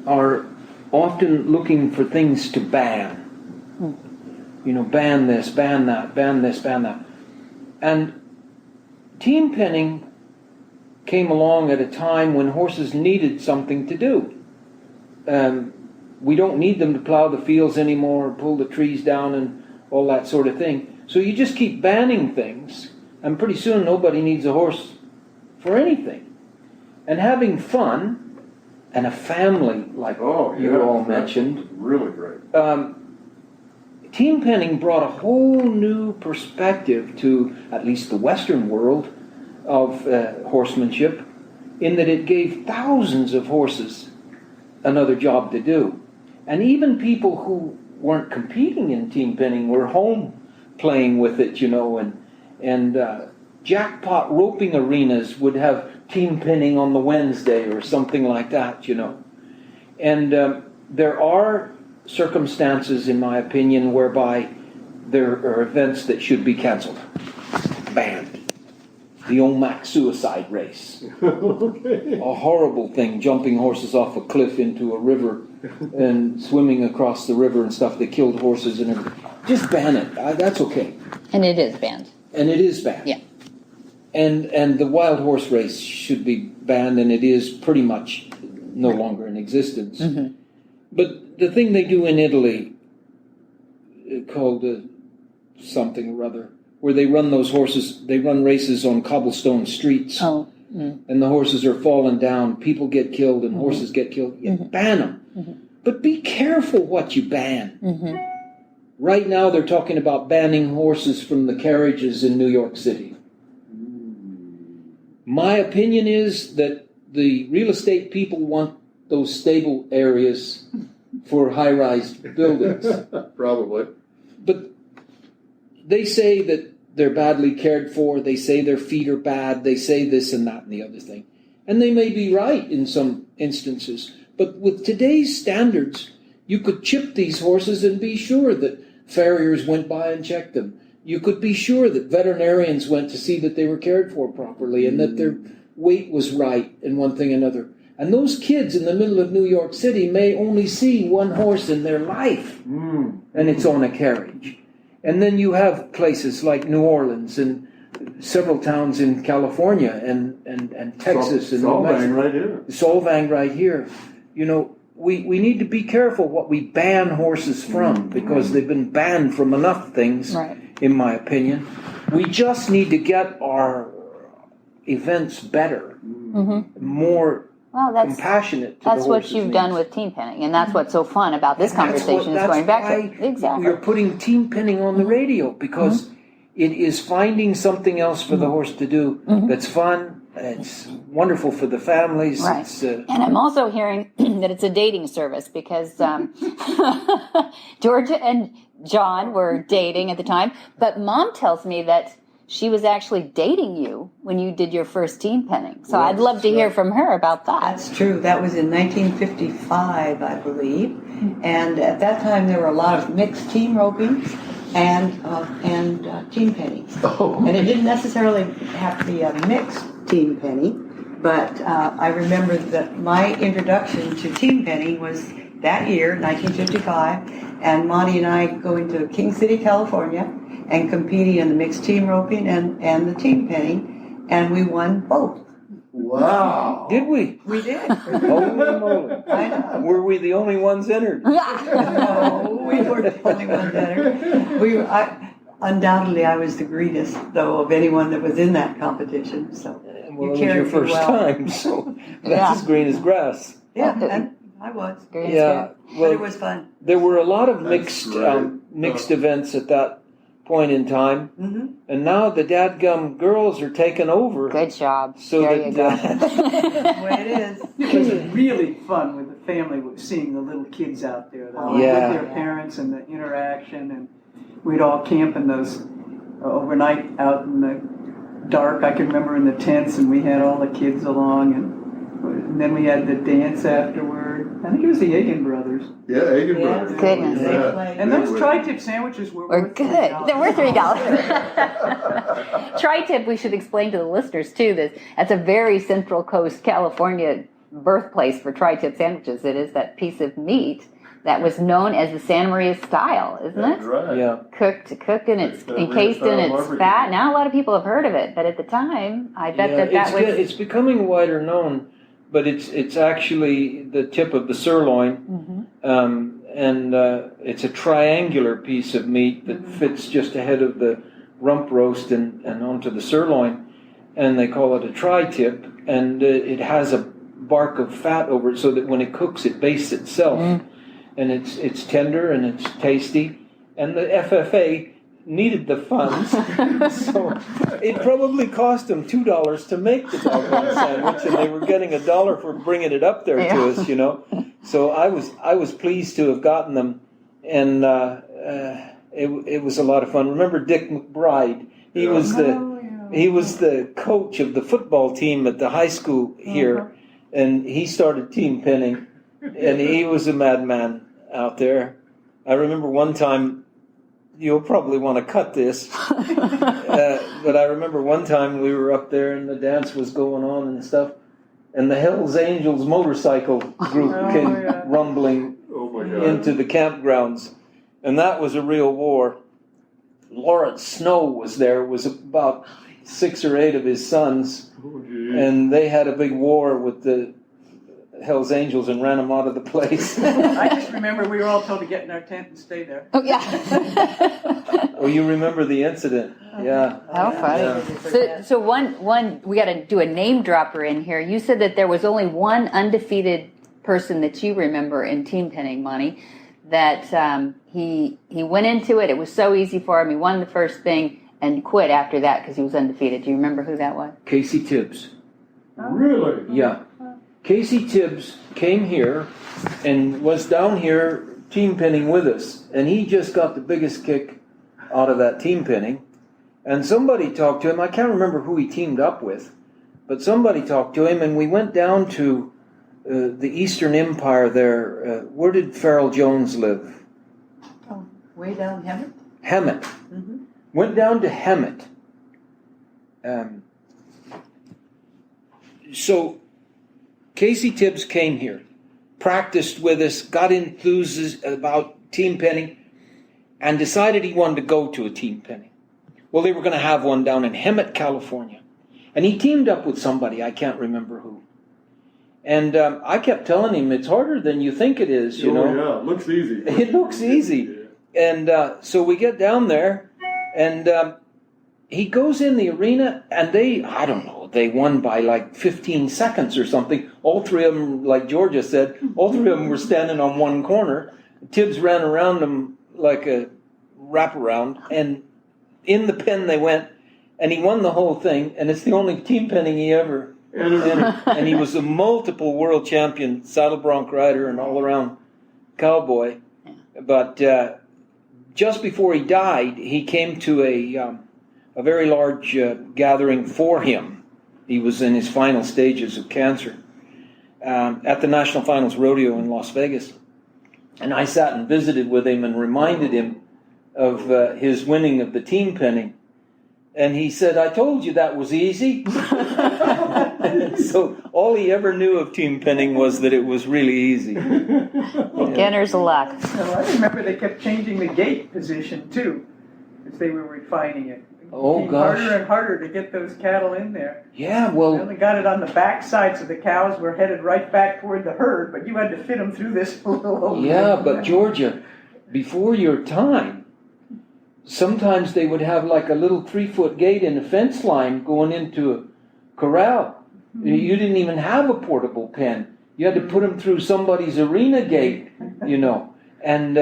are often looking for things to ban. You know, ban this, ban that, ban this, ban that. And team penning came along at a time when horses needed something to do. We don't need them to plow the fields anymore, or pull the trees down and all that sort of thing. So you just keep banning things, and pretty soon nobody needs a horse for anything. And having fun, and a family, like you all mentioned. Really great. Team penning brought a whole new perspective to at least the Western world of horsemanship, in that it gave thousands of horses another job to do. And even people who weren't competing in team penning were home playing with it, you know, and jackpot roping arenas would have team penning on the Wednesday or something like that, you know. And there are circumstances, in my opinion, whereby there are events that should be canceled, banned. The Omak suicide race. Okay. A horrible thing, jumping horses off a cliff into a river and swimming across the river and stuff. They killed horses and everything. Just ban it. That's okay. And it is banned. And it is banned. Yeah. And the wild horse race should be banned, and it is pretty much no longer in existence. Mm-hmm. But the thing they do in Italy, called something or other, where they run those horses, they run races on cobblestone streets. And the horses are falling down, people get killed, and horses get killed. You ban them. But be careful what you ban. Right now they're talking about banning horses from the carriages in New York City. My opinion is that the real estate people want those stable areas for high-rise buildings. Probably. But they say that they're badly cared for, they say their feet are bad, they say this and that and the other thing. And they may be right in some instances. But with today's standards, you could chip these horses and be sure that farriers went by and checked them. You could be sure that veterinarians went to see that they were cared for properly and that their weight was right and one thing and another. And those kids in the middle of New York City may only see one horse in their life, and it's on a carriage. And then you have places like New Orleans and several towns in California and Texas and Solvang right here. Solvang right here. You know, we need to be careful what we ban horses from, because they've been banned from enough things, in my opinion. We just need to get our events better, more compassionate to that's the what horses' you've needs. done with team penning, and that's what's so fun about this conversation is going back to it. Exactly. We're putting team penning on the radio, because it is finding something else for the horse to do that's fun. It's wonderful for the families. Right. And I'm also hearing that it's a dating service, because Georgia and John were dating at the time, but Mom tells me that she was actually dating you when you did your first team penning. So I'd love to hear from her about that. That's true. That was in 1955, I believe. And at that time, there were a lot of mixed team roping and team penning. And it didn't necessarily have to be a mixed team penning, but I remember that my introduction to team penning was that year, 1955, and Monty and I going to King City, California, and competing in the mixed team roping and the team penning, and we won both. Wow. Did we? We did. Holy moly. I know. Were we the only ones entered? No, we were the only ones entered. Undoubtedly, I was the greenest, though, of anyone that was in that competition. So Well, it was your first time, so that's as green as grass. Yeah, and I was. Yeah, But well, it was fun. there were a lot of mixed events at that point in time, and now the dadgum girls are taking over. Good job. So there you go. The way it is. It was really fun with the family, seeing the little kids out there, though, with their parents and the interaction, and we'd all camp in those overnight out in the dark. I can remember in the tents, and we had all the kids along, and then we had the dance afterward. I think it was the Egan brothers. Yeah, Egan brothers. Goodness. And those tri-tip sandwiches were good. They were $3. Tri-tip, we should explain to the listeners too, that that's a very Central Coast California birthplace for tri-tip sandwiches. It is that piece of meat that was known as the Santa Maria style, isn't it? That's right. Yeah. Cooked and it's encased in its fat. Now a lot of people have heard of it, but at the time, I bet that was... It's becoming wider known, but it's actually the tip of the sirloin, and it's a triangular piece of meat that fits just ahead of the rump roast and onto the sirloin, and they call it a tri-tip, and it has a bark of fat over it so that when it cooks, it bastes itself. And it's tender and it's tasty, and the FFA needed the funds, so it probably cost them $2 to make the doggone sandwich, and they were getting $1 for bringing it up there to us, you know. So I was pleased to have gotten them, and it was a lot of fun. Remember Dick McBride? He was the coach of the football team at the high school here, and he started team pinning, and he was a madman out there. I remember one time, you'll probably want to cut this, but I remember one time we were up there and the dance was going on and stuff, and the Hells Angels motorcycle group came rumbling into the campgrounds, and that was a real war. Lawrence Snow was there, was about 6 or 8 of his sons, and they had a big war with the Hells Angels and ran them out of the place. I just remember we were all told to get in our tent and stay there. Oh, yeah. Oh, you remember the incident? Yeah. How funny. Yeah. So one, we got to do a name dropper in here. You said that there was only one undefeated person that you remember in team pinning, Monty, that he went into it. It was so easy for him. He won the first thing and quit after that because he was undefeated. Do you remember who that was? Casey Tibbs. Really? Yeah. Casey Tibbs came here and was down here team pinning with us, and he just got the biggest kick out of that team pinning. And somebody talked to him. I can't remember who he teamed up with, but somebody talked to him, and we went down to the Eastern Empire there. Where did Farrell Jones live? Oh, way down Hemet? Hemet. Went down to Hemet. So Casey Tibbs came here, practiced with us, got enthused about team pinning, and decided he wanted to go to a team pinning. Well, they were going to have one down in Hemet, California. And he teamed up with somebody, I can't remember who. And I kept telling him, it's harder than you think it is, you know. Yeah, it looks easy. It looks easy. And so we get down there, and he goes in the arena, and they won by like 15 seconds or something. All 3 of them, like Georgia said, all 3 of them were standing on one corner. Tibbs ran around them like a wraparound, and in the pen they went, and he won the whole thing, and it's the only team pinning he ever entered. And he was a multiple world champion, saddle bronc rider, and all-around cowboy. But just before he died, he came to a very large gathering for him. He was in his final stages of cancer at the National Finals Rodeo in Las Vegas. And I sat and visited with him and reminded him of his winning of the team pinning. And he said, I told you that was easy. So all he ever knew of team pinning was that it was really easy. Beginner's luck. So I remember they kept changing the gate position, too, as they were refining it. Oh, It gosh. harder and harder to get those cattle in there. Yeah, They well, only got it on the back side, so the cows were headed right back toward the herd, but you had to fit them through this little opening. yeah, but Georgia, before your time, sometimes they would have like a little 3-foot gate in a fence line going into a corral. You didn't even have a portable pen. You had to put them through somebody's arena gate, you know. And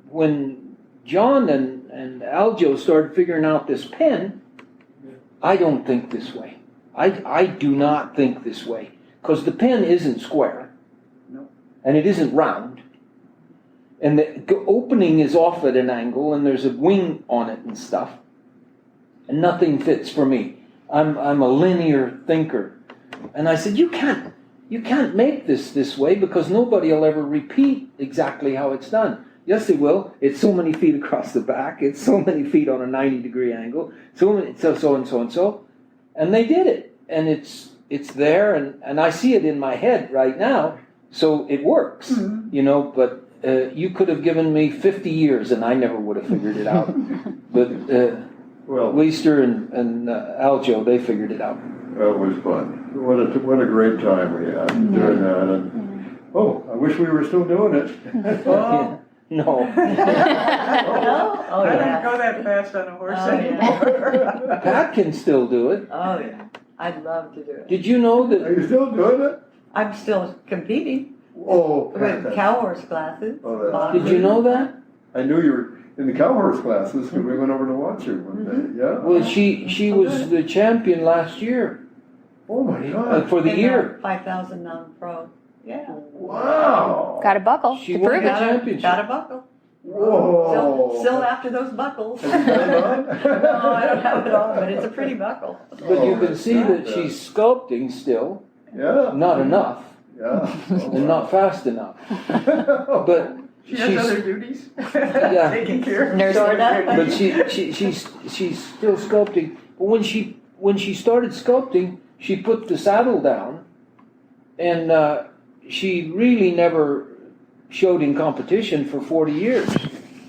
when John and Aljo started figuring out this pen, I don't think this way. I do not think this way. Because the pen isn't square. No. And it isn't round. And the opening is off at an angle, and there's a wing on it and stuff. And nothing fits for me. I'm a linear thinker. And I said, you can't make this way because nobody will ever repeat exactly how it's done. Yes, they will. It's so many feet across the back. It's so many feet on a 90-degree angle. So and so. And they did it. And it's it's there, and I see it in my head right now, so it works, but you could have given me 50 years and I never would have figured it out. But Wiester and Aljo, they figured it out. That was fun. What a great time we had doing that. And, I wish we were still doing it. No. I don't go that fast on a horse anymore. Pat can still do it. Oh, yeah. I'd love to do it. Did you know that? Are you still doing it? I'm still competing Oh, with cow horse classes. Did you know that? I knew you were in the cow horse classes because we went over to watch you one day. Yeah. Well, she was the champion last year. Oh my God! For the year. 5,000 non-pro. Yeah. Wow. Got a buckle She to won prove the it. championship. Got a buckle. Whoa. Still after those buckles. Have you got it on? No, I don't have it on, but it's a pretty buckle. But you can see that she's sculpting still. Yeah. Not enough. Yeah. And not fast enough. But She has other duties. Yeah. Taking care. But she's still sculpting. But when she started sculpting, she put the saddle down, and she really never showed in competition for 40 years.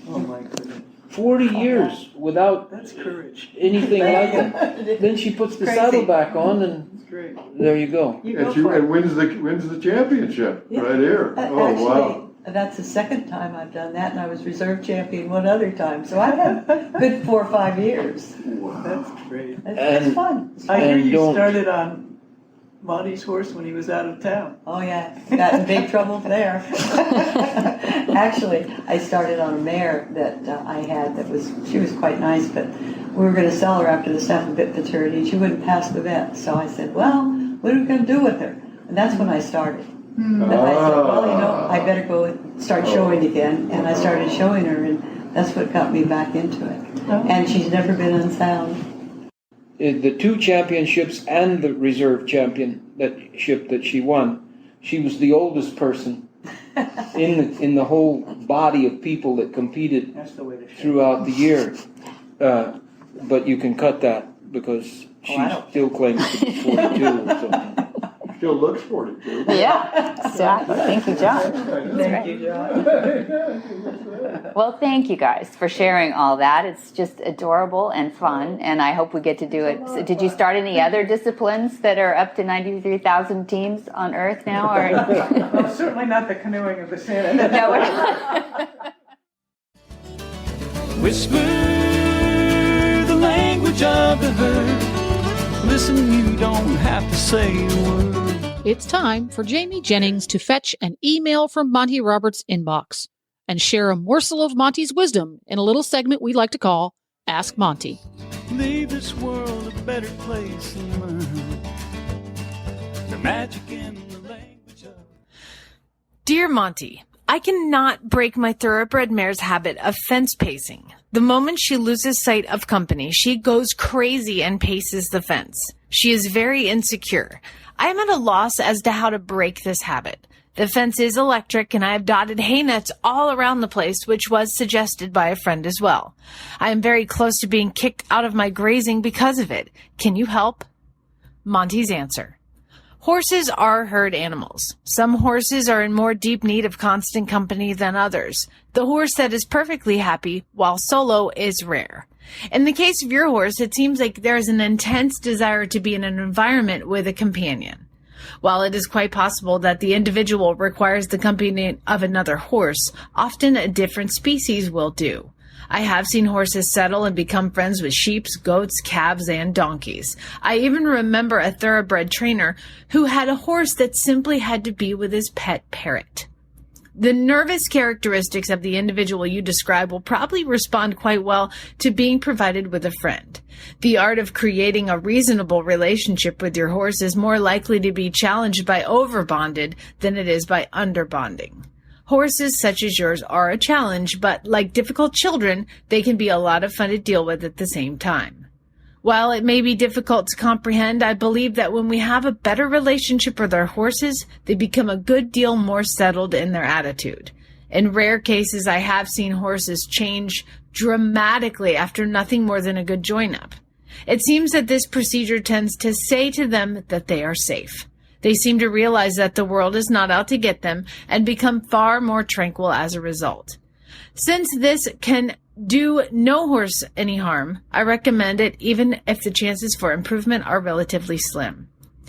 Oh my goodness. 40 years without That's courage. anything like that. Then she puts the saddle back on, and That's great. there you go. And wins the championship right here. Oh Actually, wow. that's the second time I've done that, and I was reserve champion one other time. So I've had a good 4 or 5 years. Wow. That's great. It's fun. I hear And you don't- started on Monty's horse when he was out of town. Oh yeah, got in big trouble there. Actually, I started on a mare that I had she was quite nice, but we were going to sell her after the staff vet maturity. She wouldn't pass the vet, so I said, well, what are we going to do with her? And that's when I started. And I said, well, I better go and start showing again. And I started showing her, and that's what got me back into it. And she's never been unsound. The 2 championships and the reserve championship that she won, she was the oldest person in the whole body of people that competed That's the way to show. throughout the year. But you can cut that because she still claims to be 42 or something. Still looks 42. Yeah, exactly. Thank you, John. Thank you, John. Well, thank you guys for sharing all that. It's just adorable and fun, and I hope we get to do it. So did you start any other disciplines that are up to 93,000 teams on Earth now? Or Well, certainly not the canoeing of the Santa. no, we're not. Whisper the language of the herd. Listen, you don't have to say a word. It's time for Jamie Jennings to fetch an email from Monty Roberts' inbox and share a morsel of Monty's wisdom in a little segment we like to call Ask Monty. Leave this world a better place and learn the magic in the language of... Dear Monty, I cannot break my thoroughbred mare's habit of fence pacing. The moment she loses sight of company, she goes crazy and paces the fence. She is very insecure. I am at a loss as to how to break this habit. The fence is electric, and I have dotted hay nets all around the place, which was suggested by a friend as well. I am very close to being kicked out of my grazing because of it. Can you help? Monty's answer. Horses are herd animals. Some horses are in more deep need of constant company than others. The horse that is perfectly happy while solo is rare. In the case of your horse, it seems like there is an intense desire to be in an environment with a companion. While it is quite possible that the individual requires the company of another horse, often a different species will do. I have seen horses settle and become friends with sheep, goats, calves, and donkeys. I even remember a thoroughbred trainer who had a horse that simply had to be with his pet parrot. The nervous characteristics of the individual you describe will probably respond quite well to being provided with a friend. The art of creating a reasonable relationship with your horse is more likely to be challenged by overbonded than it is by underbonding. Horses such as yours are a challenge, but like difficult children, they can be a lot of fun to deal with at the same time. While it may be difficult to comprehend, I believe that when we have a better relationship with our horses, they become a good deal more settled in their attitude. In rare cases, I have seen horses change dramatically after nothing more than a good join-up. It seems that this procedure tends to say to them that they are safe. They seem to realize that the world is not out to get them and become far more tranquil as a result. Since this can do no horse any harm, I recommend it even if the chances for improvement are relatively slim.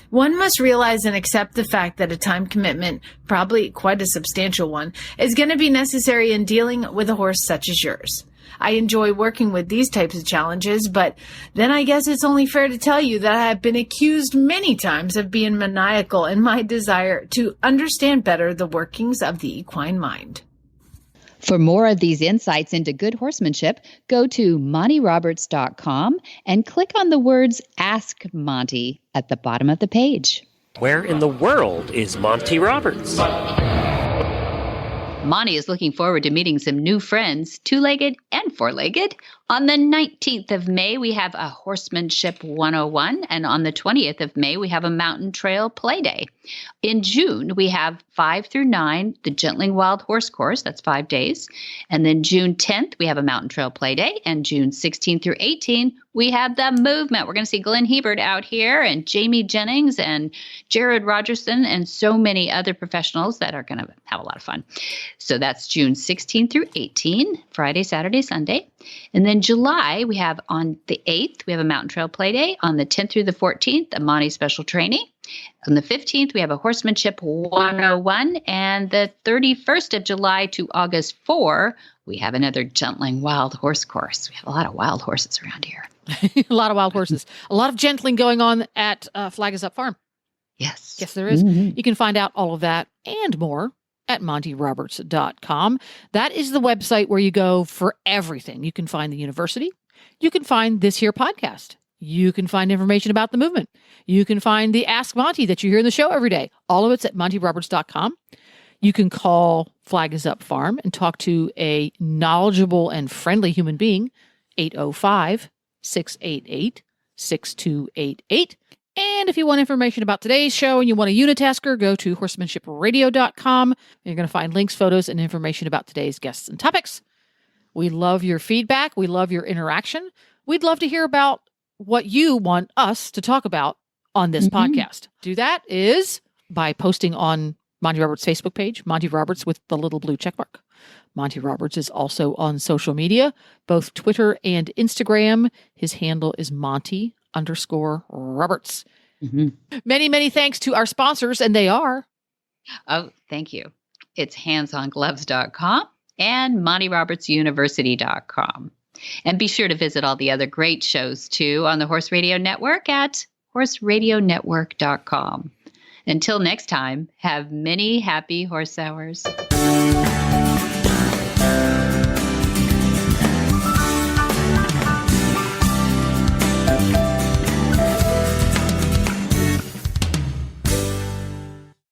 One must realize and accept the fact that a time commitment, probably quite a substantial one, is going to be necessary in dealing with a horse such as yours. I enjoy working with these types of challenges, but then I guess it's only fair to tell you that I have been accused many times of being maniacal in my desire to understand better the workings of the equine mind. For more of these insights into good horsemanship, go to MontyRoberts.com and click on the words Ask Monty at the bottom of the page. Where in the world is Monty Roberts? Monty is looking forward to meeting some new friends, two-legged and four-legged. On the 19th of May, we have a Horsemanship 101, and on the 20th of May, we have a Mountain Trail Play Day. In June, we have 5 through 9, the Gentling Wild Horse Course, that's 5 days. And then June 10th, we have a Mountain Trail Play Day, and June 16th through 18th, we have the Movement. We're going to see Glenn Hebert out here, and Jamie Jennings, and Jared Rogerson, and so many other professionals that are going to have a lot of fun. So that's June 16th through 18, Friday, Saturday, Sunday. And then July, we have on the 8th, we have a Mountain Trail Play Day. On the 10th through the 14th, a Monty Special Training. On the 15th, we have a Horsemanship 101. And the 31st of July to August 4, we have another Gentling Wild Horse Course. We have a lot of wild horses around here. A lot of wild horses. A lot of gentling going on at Flag is Up Farm. Yes. Yes, there is. Mm-hmm. You can find out all of that and more at MontyRoberts.com. That is the website where you go for everything. You can find the university. You can find this here podcast. You can find information about the movement. You can find the Ask Monty that you hear in the show every day. All of it's at MontyRoberts.com. You can call Flag is Up Farm and talk to a knowledgeable and friendly human being, 805-688-6288. And if you want information about today's show and you want a unitasker, go to horsemanshipradio.com. You're going to find links, photos, and information about today's guests and topics. We love your feedback. We love your interaction. We'd love to hear about what you want us to talk about on this podcast. Do that is by posting on Monty Roberts' Facebook page, Monty Roberts with the little blue checkmark. Monty Roberts is also on social media, both Twitter and Instagram. His handle is Monty_Roberts. Many, many thanks to our sponsors, and they are. Oh, thank you. It's HandsOnGloves.com and MontyRobertsUniversity.com. And be sure to visit all the other great shows, too, on the Horse Radio Network at HorseRadioNetwork.com. Until next time, have many happy horse hours.